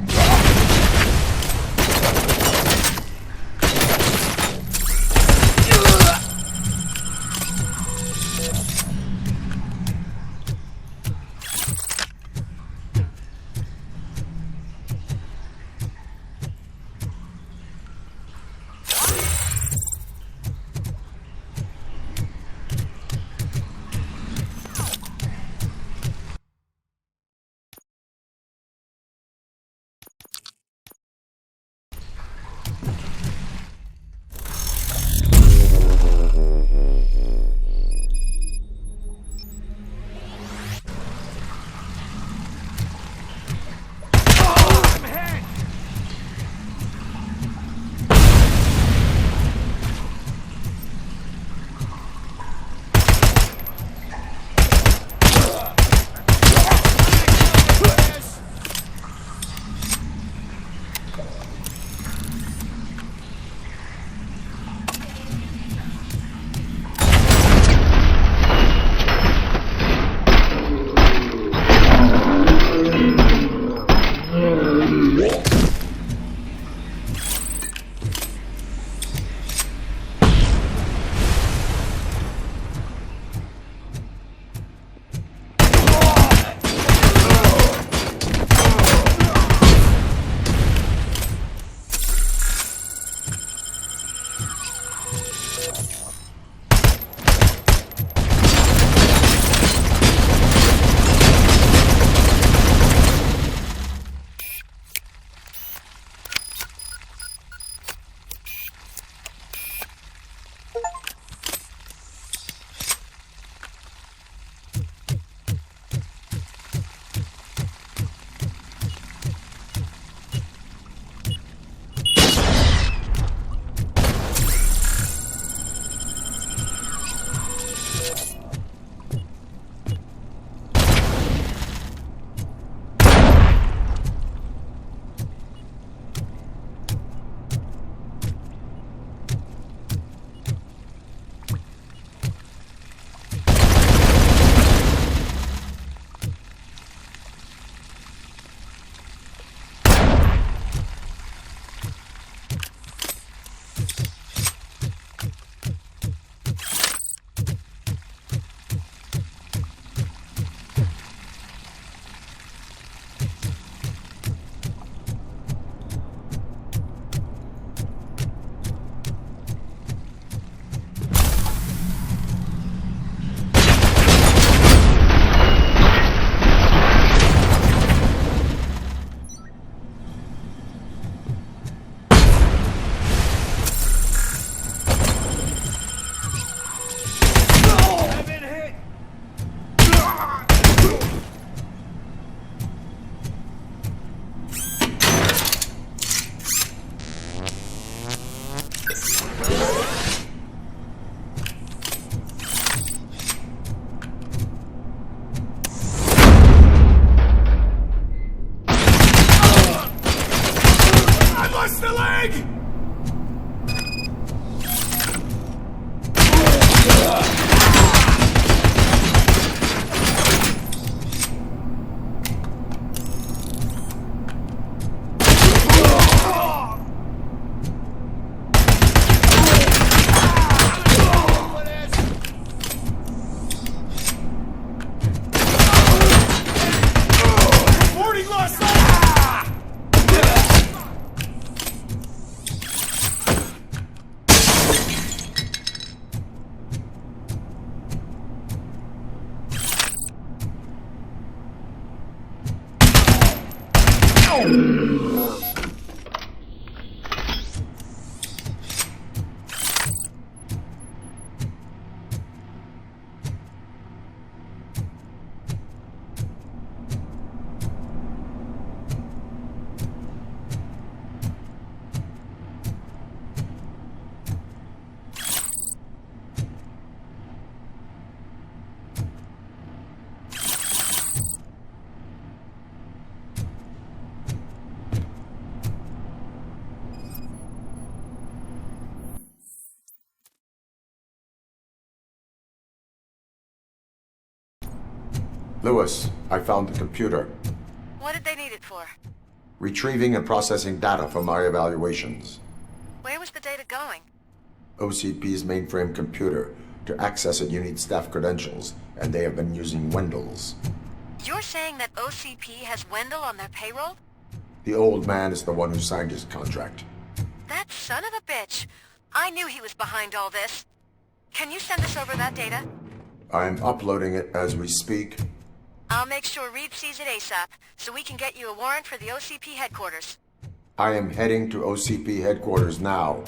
Lewis, I found the computer. What did they need it for? Retrieving and processing data from my evaluations. Where was the data going? OCP's mainframe computer. To access it, you need staff credentials, and they have been using Wendell's. You're saying that OCP has Wendell on their payroll? The old man is the one who signed his contract. That son of a bitch. I knew he was behind all this. Can you send us over that data? I'm uploading it as we speak. I'll make sure Reed sees it ASAP, so we can get you a warrant for the OCP headquarters. I am heading to OCP headquarters now.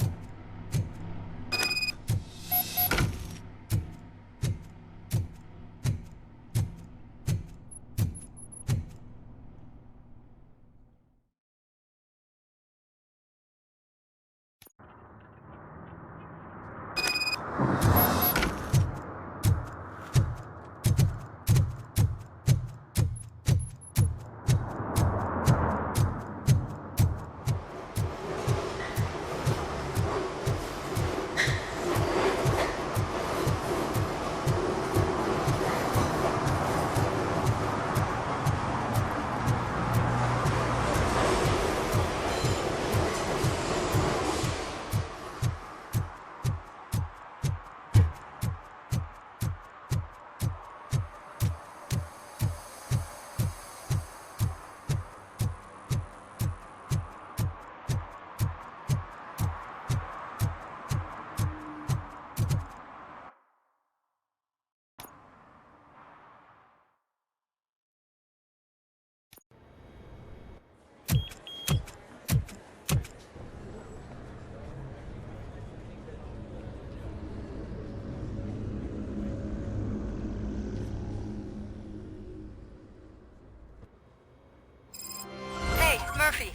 Murphy,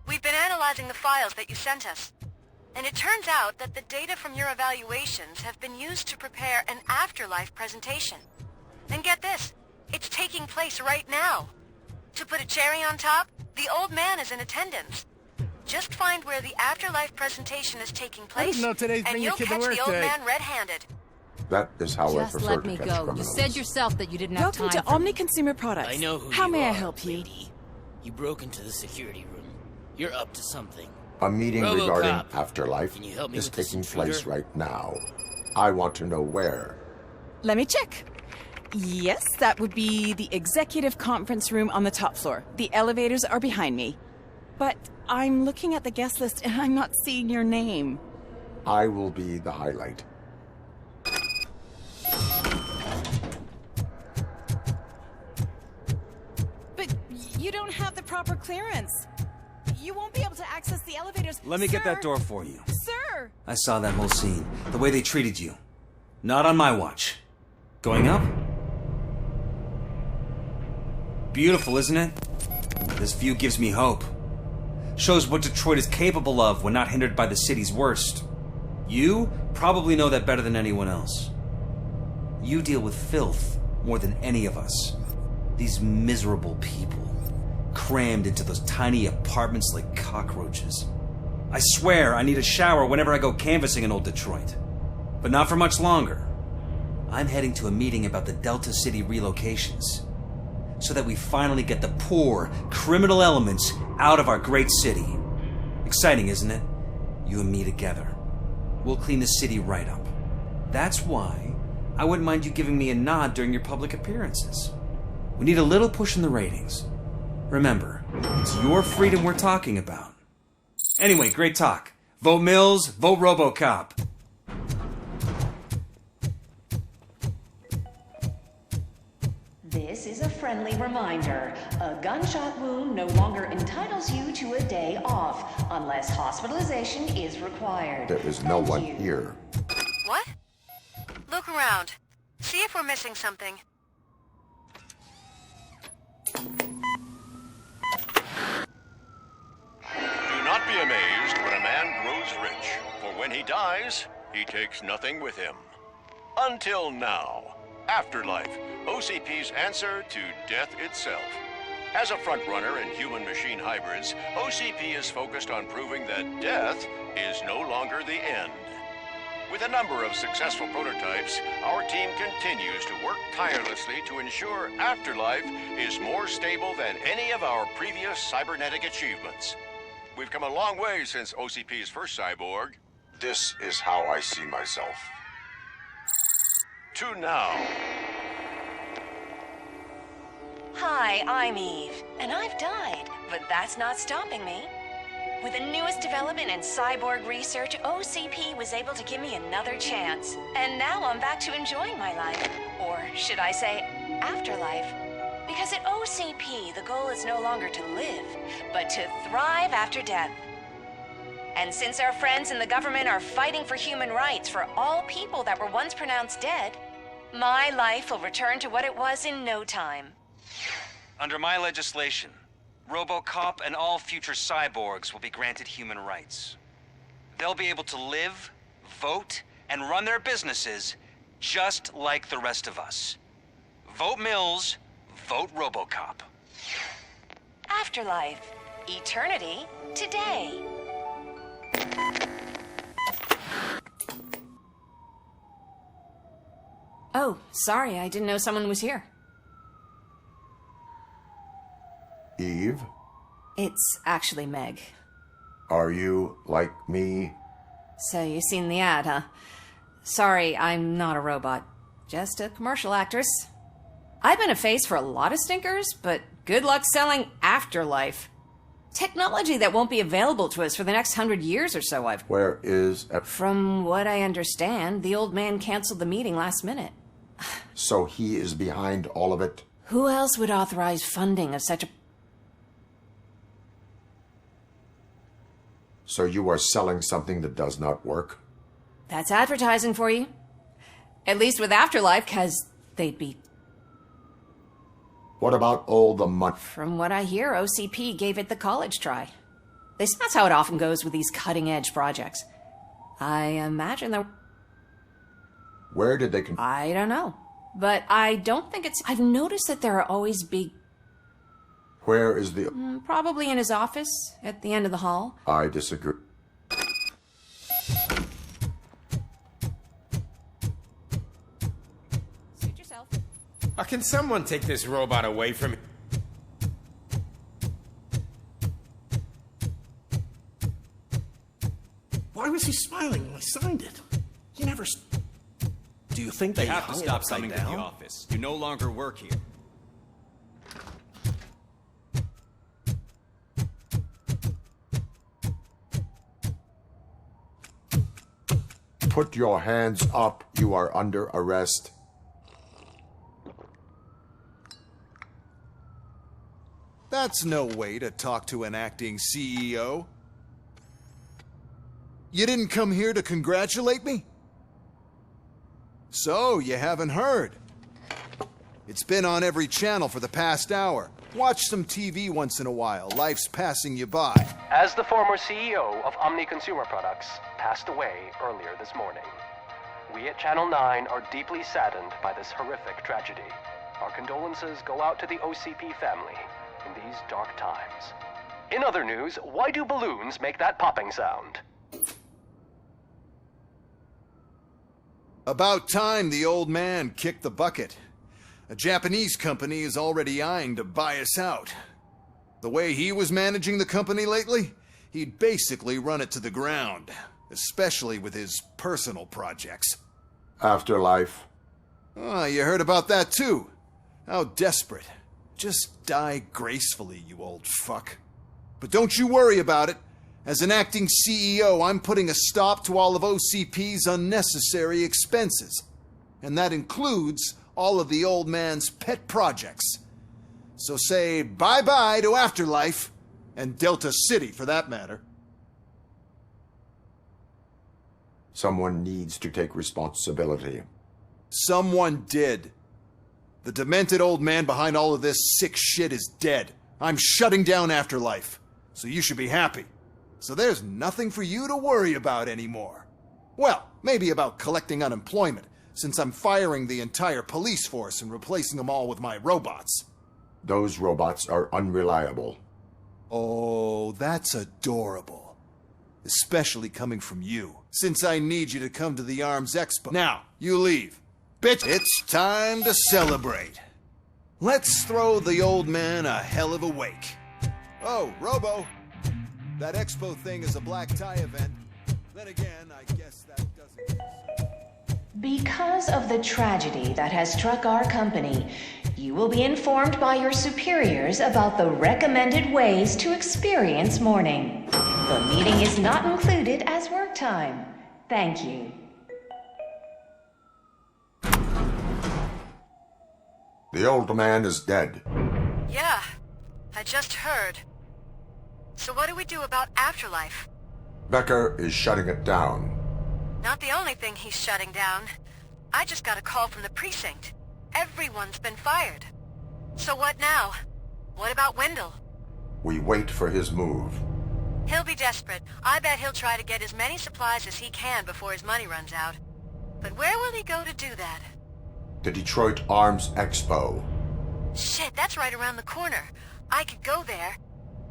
we've been analyzing the files that you sent us. And it turns out that the data from your evaluations have been used to prepare an afterlife presentation. And get this, it's taking place right now. To put a cherry on top, the old man is in attendance. Just find where the afterlife presentation is taking place, and you'll catch the old man red-handed. That is how I Just prefer let to me catch go. criminals. You said yourself that you didn't have Welcome time to Omni Consumer Products. I know who How you may I are, help you? lady. You broke into the security room. You're up to something. A meeting RoboCop. regarding Afterlife Can you help me is with this taking place intruder? right now. I want to know where. Let me check. Yes, that would be the executive conference room on the top floor. The elevators are behind me. But I'm looking at the guest list and I'm not seeing your name. I will be the highlight. But you don't have the proper clearance. You won't be able to access the elevators. Let me get Sir! that door for you. Sir! I saw that whole scene. The way they treated you. Not on my watch. Going up? Beautiful, isn't it? This view gives me hope. Shows what Detroit is capable of when not hindered by the city's worst. You probably know that better than anyone else. You deal with filth more than any of us. These miserable people, crammed into those tiny apartments like cockroaches. I swear I need a shower whenever I go canvassing in old Detroit. But not for much longer. I'm heading to a meeting about the Delta City relocations, so that we finally get the poor, criminal elements out of our great city. Exciting, isn't it? You and me together. We'll clean the city right up. That's why I wouldn't mind you giving me a nod during your public appearances. We need a little push in the ratings. Remember, it's your freedom we're talking about. Anyway, great talk. Vote Mills, vote RoboCop. This is a friendly reminder. A gunshot wound no longer entitles you to a day off, unless hospitalization is required. There is no one here. What? Look around. See if we're missing something. Do not be amazed when a man grows rich, for when he dies, he takes nothing with him. Until now. Afterlife, OCP's answer to death itself. As a frontrunner in human-machine hybrids, OCP is focused on proving that death is no longer the end. With a number of successful prototypes, our team continues to work tirelessly to ensure Afterlife is more stable than any of our previous cybernetic achievements. We've come a long way since OCP's first cyborg. This is how I see myself. To now. Hi, I'm Eve, and I've died, but that's not stopping me. With the newest development in cyborg research, OCP was able to give me another chance. And now I'm back to enjoying my life. Or should I say, afterlife? Because at OCP, the goal is no longer to live, but to thrive after death. And since our friends in the government are fighting for human rights for all people that were once pronounced dead, my life will return to what it was in no time. Under my legislation, RoboCop and all future cyborgs will be granted human rights. They'll be able to live, vote, and run their businesses just like the rest of us. Vote Mills, vote RoboCop. Afterlife. Eternity. Today. Oh, sorry, I didn't know someone was here. Eve? It's actually Meg. Are you like me? So you seen the ad, huh? Sorry, I'm not a robot. Just a commercial actress. I've been a face for a lot of stinkers, but good luck selling Afterlife. Technology that won't be available to us for the next 100 years or so, Where is... From what I understand, the old man canceled the meeting last minute. So he is behind all of it? Who else would authorize funding of such a... So you are selling something that does not work? That's advertising for you. At least with Afterlife, because they'd be... What about all the money? From what I hear, OCP gave it the college try. That's how it often goes with these cutting-edge projects. I imagine they're... Where did they... I don't know. But I don't think it's... I've noticed that there are always big... Where is the... Probably in his office, at the end of the hall. I disagree. Suit yourself. Can someone take this robot away from me? Why was he smiling when I signed it? He never... Do you think they have to hung it stop upside coming to down? the office. You no longer work here. Put your hands up. You are under arrest. That's no way to talk to an acting CEO. You didn't come here to congratulate me? So, you haven't heard. It's been on every channel for the past hour. Watch some TV once in a while. Life's passing you by. As the former CEO of Omni Consumer Products passed away earlier this morning, we at Channel 9 are deeply saddened by this horrific tragedy. Our condolences go out to the OCP family in these dark times. In other news, why do balloons make that popping sound? About time the old man kicked the bucket. A Japanese company is already eyeing to buy us out. The way he was managing the company lately, he'd basically run it to the ground, especially with his personal projects. Afterlife. Oh, you heard about that too. How desperate. Just die gracefully, you old fuck. But don't you worry about it. As an acting CEO, I'm putting a stop to all of OCP's unnecessary expenses. And that includes all of the old man's pet projects. So say bye-bye to Afterlife, and Delta City for that matter. Someone needs to take responsibility. Someone did. The demented old man behind all of this sick shit is dead. I'm shutting down Afterlife, so you should be happy. So there's nothing for you to worry about anymore. Well, maybe about collecting unemployment, since I'm firing the entire police force and replacing them all with my robots. Those robots are unreliable. Oh, that's adorable. especially coming from you, since I need you to come to the Arms Expo. Now, you leave. Bitch, it's time to celebrate. Let's throw the old man a hell of a wake. Oh, Robo, that expo thing is a black tie event. Then again, I guess that doesn't... Because of the tragedy that has struck our company, you will be informed by your superiors about the recommended ways to experience mourning. The meeting is not included as work time. Thank you. The old man is dead. Yeah, I just heard. So what do we do about Afterlife? Becker is shutting it down. Not the only thing he's shutting down. I just got a call from the precinct. Everyone's been fired. So what now? What about Wendell? We wait for his move. He'll be desperate. I bet he'll try to get as many supplies as he can before his money runs out. But where will he go to do that? The Detroit Arms Expo. Shit, that's right around the corner. I could go there.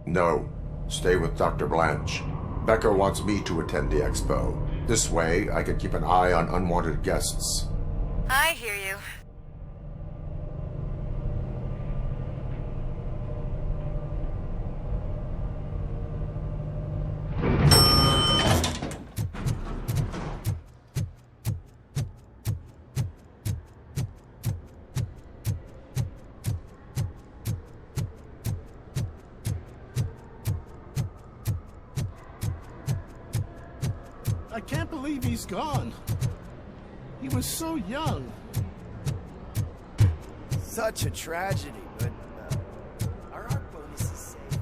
No. Stay with Dr. Blanche. Becker wants me to attend the expo. This way, I can keep an eye on unwanted guests. I hear you. I can't believe he's gone. He was so young. Such a tragedy, but are our bonuses safe?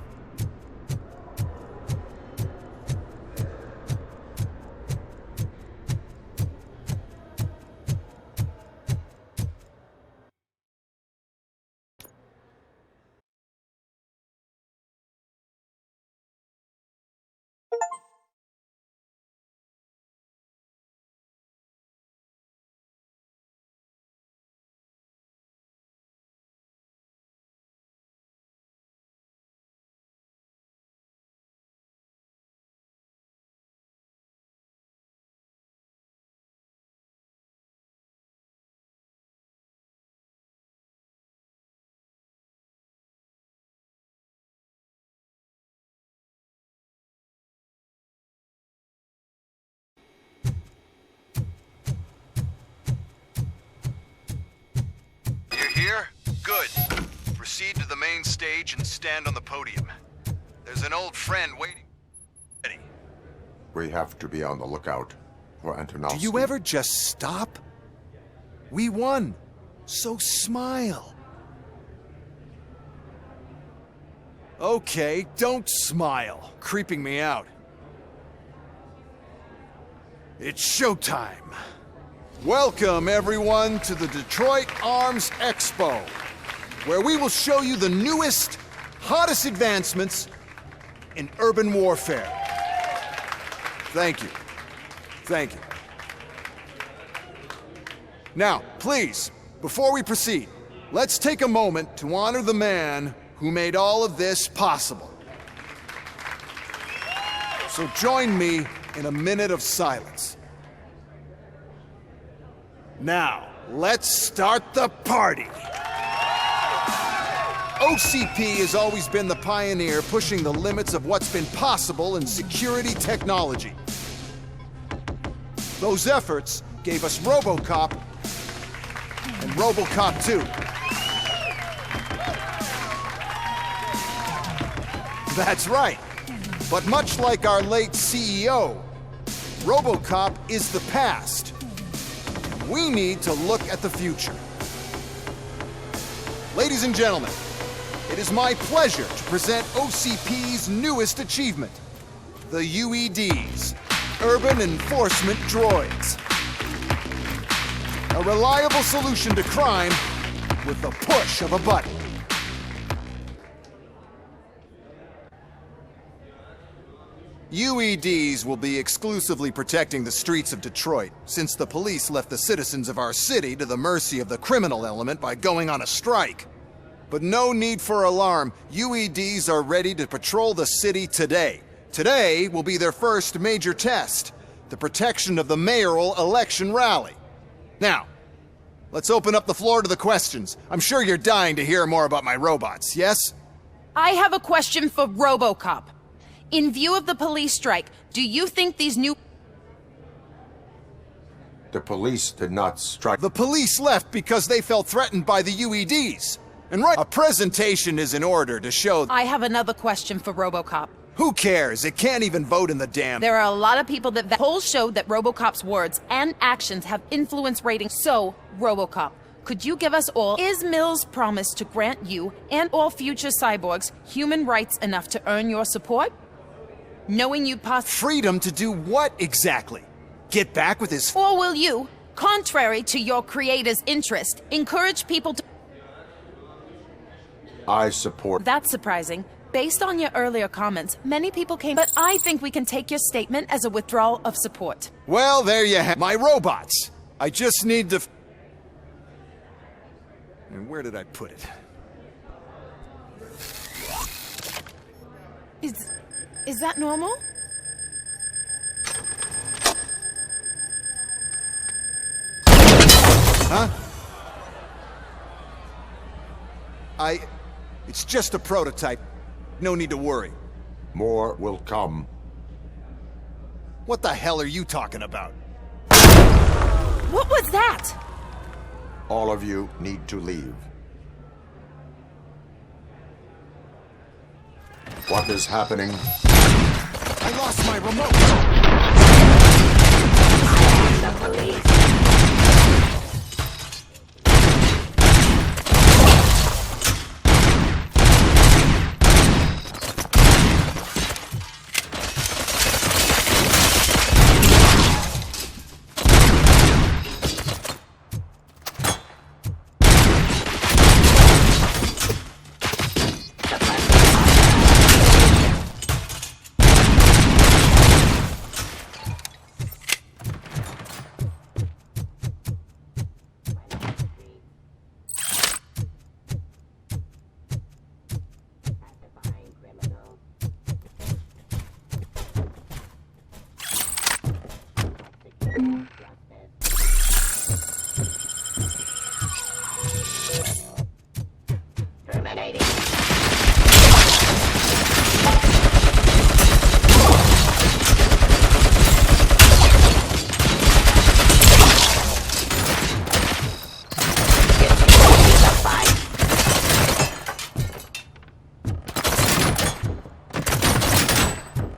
Here? Good. Proceed to the main stage and stand on the podium. There's an old friend waiting. Ready. We have to be on the lookout for Antonovsky. Do you ever just stop? We won. So smile. Okay, don't smile. Creeping me out. It's showtime. Welcome, everyone, to the Detroit Arms Expo, where we will show you the newest, hottest advancements in urban warfare. Thank you. Thank you. Now, please, before we proceed, let's take a moment to honor the man who made all of this possible. So join me in a minute of silence. Now, let's start the party! OCP has always been the pioneer pushing the limits of what's been possible in security technology. Those efforts gave us RoboCop and RoboCop 2. That's right. But much like our late CEO, RoboCop is the past. We need to look at the future. Ladies and gentlemen, it is my pleasure to present OCP's newest achievement, the UEDs, Urban Enforcement Droids. A reliable solution to crime with the push of a button. UEDs will be exclusively protecting the streets of Detroit, since the police left the citizens of our city to the mercy of the criminal element by going on a strike. But no need for alarm. UEDs are ready to patrol the city today, Today will be their first major test, the protection of the mayoral election rally. Now, let's open up the floor to the questions. I'm sure you're dying to hear more about my robots, yes? I have a question for RoboCop. In view of the police strike, do you think these new... The police did not strike. The police left because they felt threatened by the UEDs. And a presentation is in order to show... I have another question for RoboCop. Who cares? It can't even vote in the damn... There are a lot of people that polls showed that RoboCop's words and actions have influence ratings. So, RoboCop, could you give us all, is Mills' promise to grant you and all future cyborgs human rights enough to earn your support? Knowing you freedom to do what exactly? Get back with his... Or will you, contrary to your creator's interest, encourage people to... I support... That's surprising. Based on your earlier comments, many people came... But I think we can take your statement as a withdrawal of support. Well, there you have my robots. I just need to... And where did I put it? Is that normal? Huh? It's just a prototype. No need to worry. More will come. What the hell are you talking about? What was that? All of you need to leave. What is happening? I lost my remote! The police.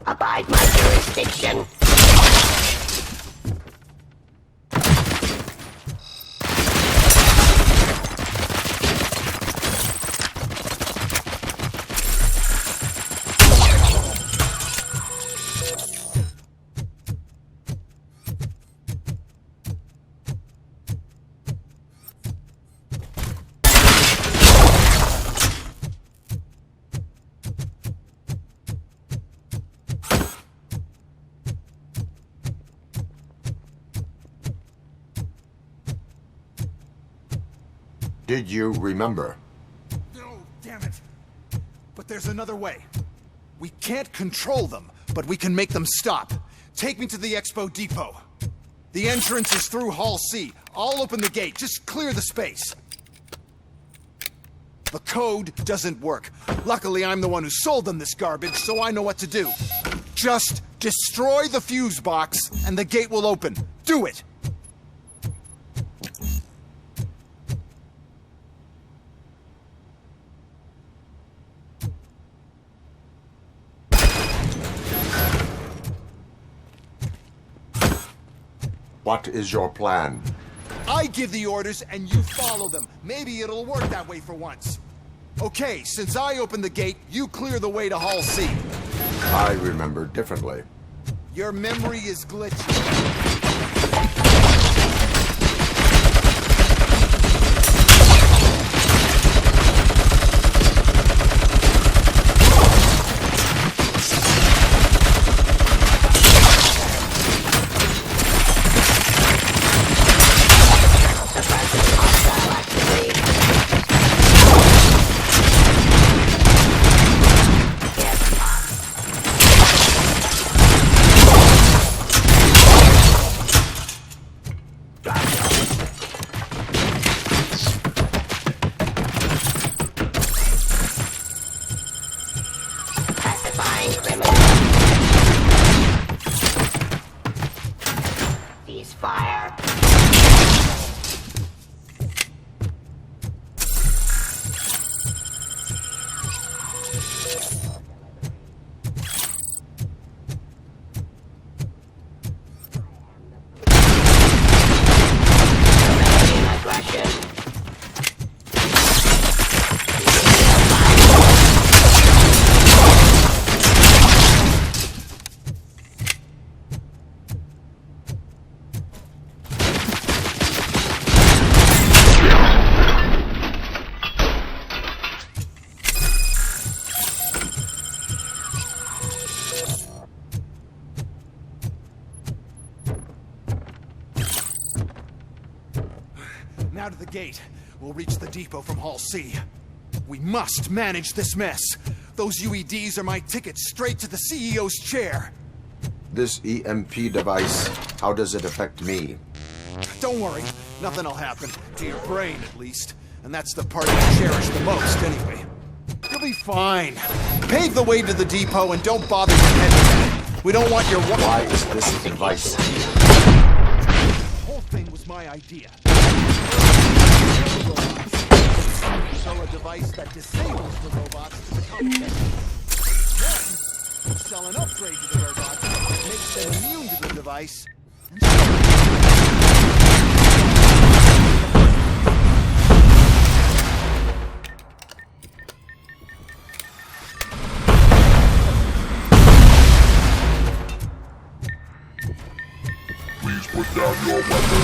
Abide my jurisdiction. Did you remember? No, damn it. But there's another way. We can't control them, but we can make them stop. Take me to the Expo Depot. The entrance is through Hall C. I'll open the gate. Just clear the space. The code doesn't work. Luckily, I'm the one who sold them this garbage, so I know what to do. Just destroy the fuse box, and the gate will open. Do it! What is your plan? I give the orders and you follow them. Maybe it'll work that way for once. Okay, since I opened the gate, you clear the way to Hall C. I remember differently. Your memory is glitchy. out of the gate, we'll reach the depot from Hall C. We must manage this mess. Those UEDs are my ticket straight to the CEO's chair. This EMP device, how does it affect me? Don't worry, nothing'll happen. To your brain, at least. And that's the part you cherish the most, anyway. You'll be fine. Pave the way to the depot and don't bother your head with that. We don't want your... Why is this device here? The whole thing was my idea. So a device that disables the robots to become dead. Then, you sell an upgrade to the robots that makes them immune to the device. Please put down your weapon.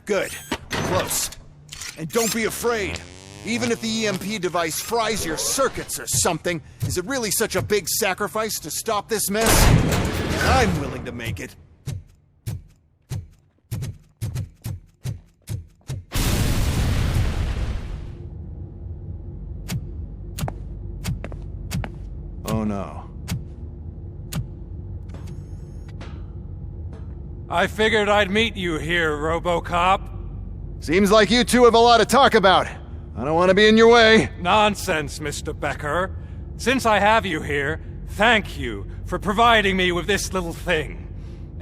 Good. Close. And don't be afraid. Even if the EMP device fries your circuits or something, is it really such a big sacrifice to stop this mess? I'm willing to make it. Oh no. I figured I'd meet you here, RoboCop. Seems like you two have a lot to talk about. I don't want to be in your way. Nonsense, Mr. Becker. Since I have you here, thank you for providing me with this little thing.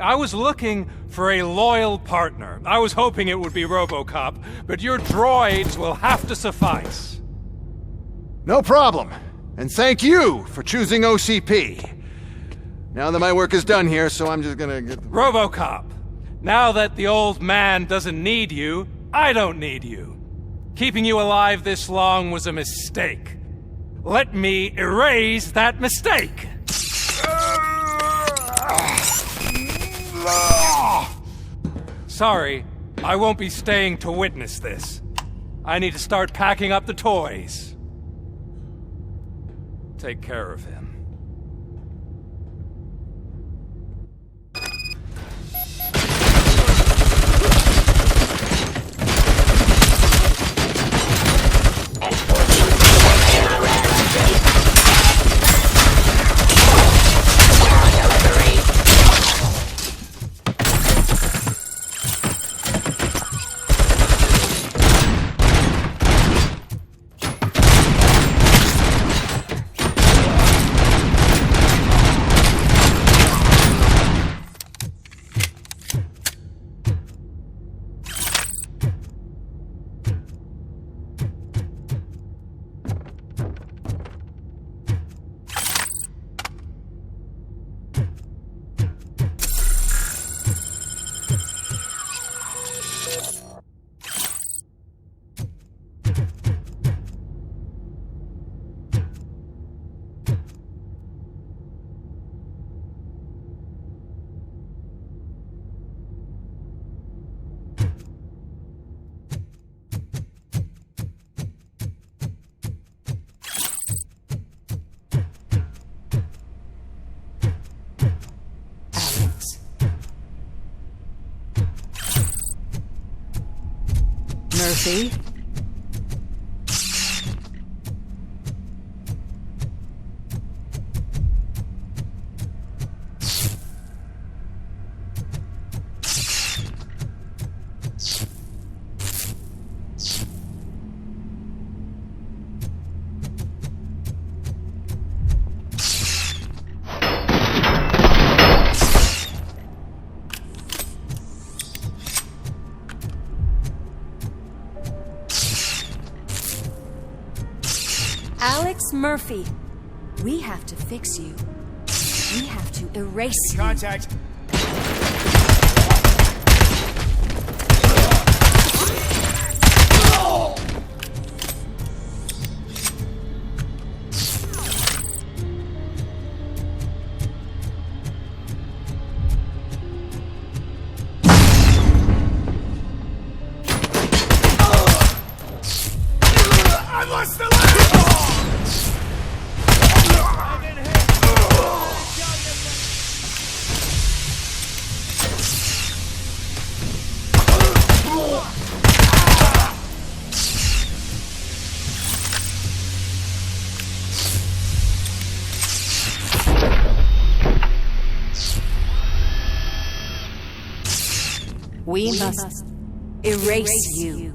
I was looking for a loyal partner. I was hoping it would be RoboCop, but your droids will have to suffice. No problem. And thank you for choosing OCP. Now that my work is done here, so I'm just gonna get... RoboCop, now that the old man doesn't need you, I don't need you. Keeping you alive this long was a mistake. Let me erase that mistake! Sorry, I won't be staying to witness this. I need to start packing up the toys. Take care of him. Murphy? Alex Murphy, we have to fix you. We have to erase you. Contact. I lost the leg! We must erase you.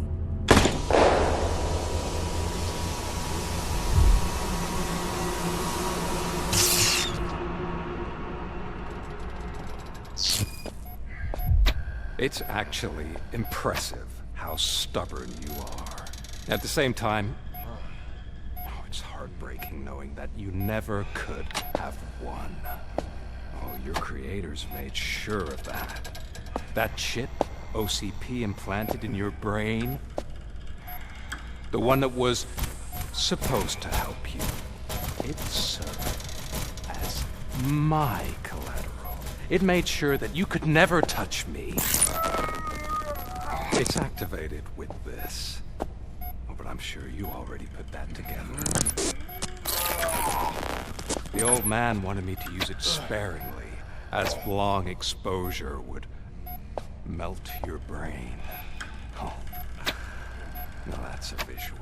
It's actually impressive how stubborn you are. At the same time, it's heartbreaking knowing that you never could have won. Oh, your creators made sure of that. That chip OCP implanted in your brain, the one that was supposed to help you, it served as my collateral. It made sure that you could never touch me. It's activated with this. Oh, but but I'm sure you already put that together. The old man wanted me to use it sparingly, as long exposure would melt your brain. Oh, now that's a visual.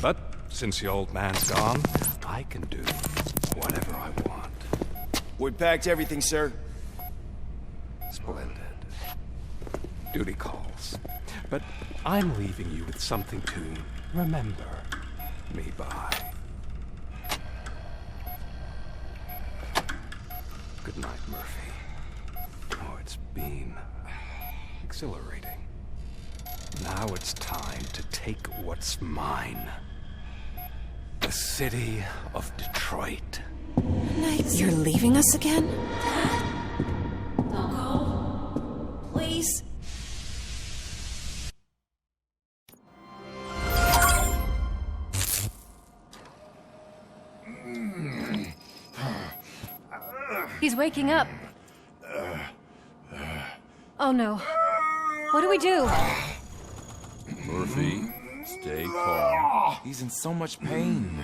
But since the old man's gone, I can do whatever I want. We packed everything, sir. Splendid. Duty calls. But I'm leaving you with something to remember me by. Good night, Murphy. Oh, it's been exhilarating. Now it's time to take what's mine. The city of Detroit. You're leaving us again? Don't go. Please. He's waking up. Oh no. What do we do? Murphy, stay calm. He's in so much pain.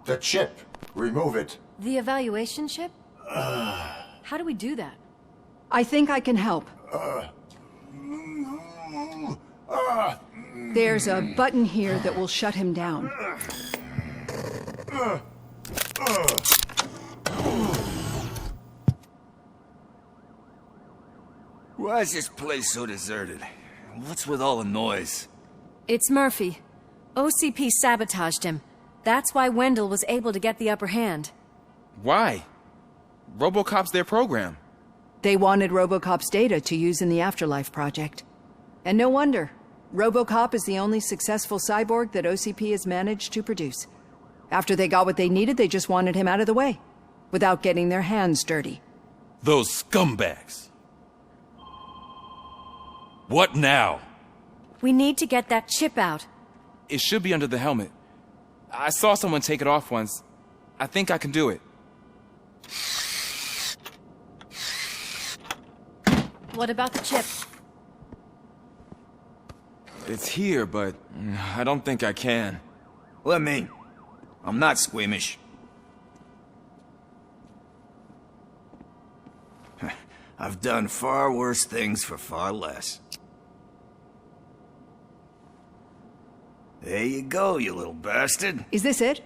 The chip. Remove it. The evaluation chip? How do we do that? I think I can help. There's a button here that will shut him down. Why is this place so deserted? What's with all the noise? It's Murphy. OCP sabotaged him. That's why Wendell was able to get the upper hand. Why? RoboCop's their program. They wanted RoboCop's data to use in the Afterlife project. And no wonder. RoboCop is the only successful cyborg that OCP has managed to produce. After they got what they needed, they just wanted him out of the way, without getting their hands dirty. Those scumbags. What now? We need to get that chip out. It should be under the helmet. I saw someone take it off once. I think I can do it. What about the chip? It's here, but I don't think I can. Let me. I'm not squeamish. I've done far worse things for far less. There you go, you little bastard. Is this it?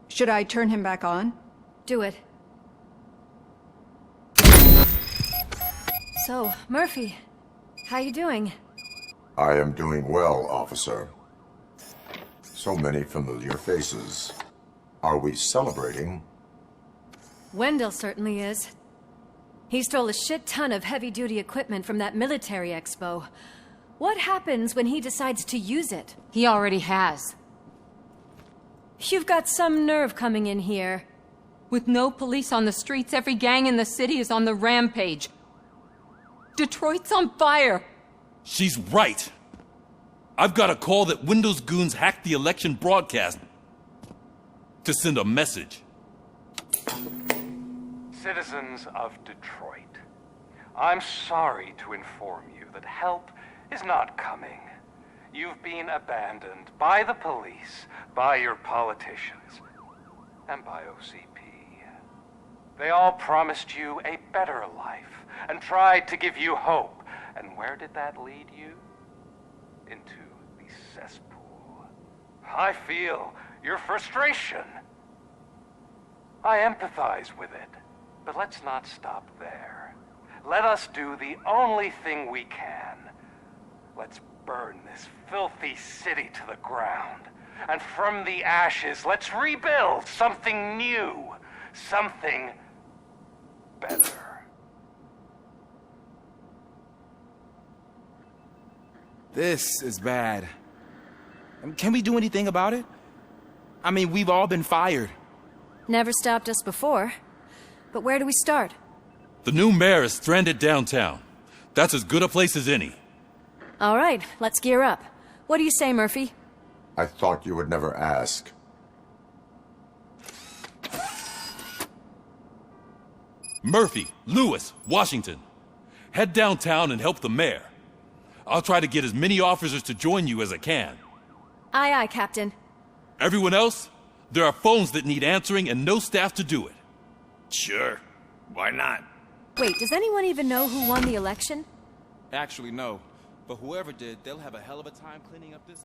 Should I turn him back on? Do it. So, Murphy, how you doing? I am doing well, officer. So many familiar faces. Are we celebrating? Wendell certainly is. He stole a shit ton of heavy-duty equipment from that military expo. What happens when he decides to use it? He already has. You've got some nerve coming in here. With no police on the streets, every gang in the city is on the rampage. Detroit's on fire. She's right. I've got a call that Windows goons hacked the election broadcast to send a message. Citizens of Detroit, I'm sorry to inform you that help is not coming. You've been abandoned by the police, by your politicians, and by OCP. They all promised you a better life and tried to give you hope. And where did that lead you? Into the cesspool. I feel your frustration. I empathize with it, but let's not stop there. Let us do the only thing we can. Let's burn this filthy city to the ground. And from the ashes, let's rebuild something new. Something better. This is bad. Can we do anything about it? I mean, we've all been fired. Never stopped us before. But where do we start? The new mayor is stranded downtown. That's as good a place as any. All right, let's gear up. What do you say, Murphy? I thought you would never ask. Murphy, Lewis, Washington. Head downtown and help the mayor. I'll try to get as many officers to join you as I can. Aye, aye, Captain. Everyone else, there are phones that need answering and no staff to do it. Sure. Why not? Wait, does anyone even know who won the election? Actually, no. But whoever did, they'll have a hell of a time cleaning up this...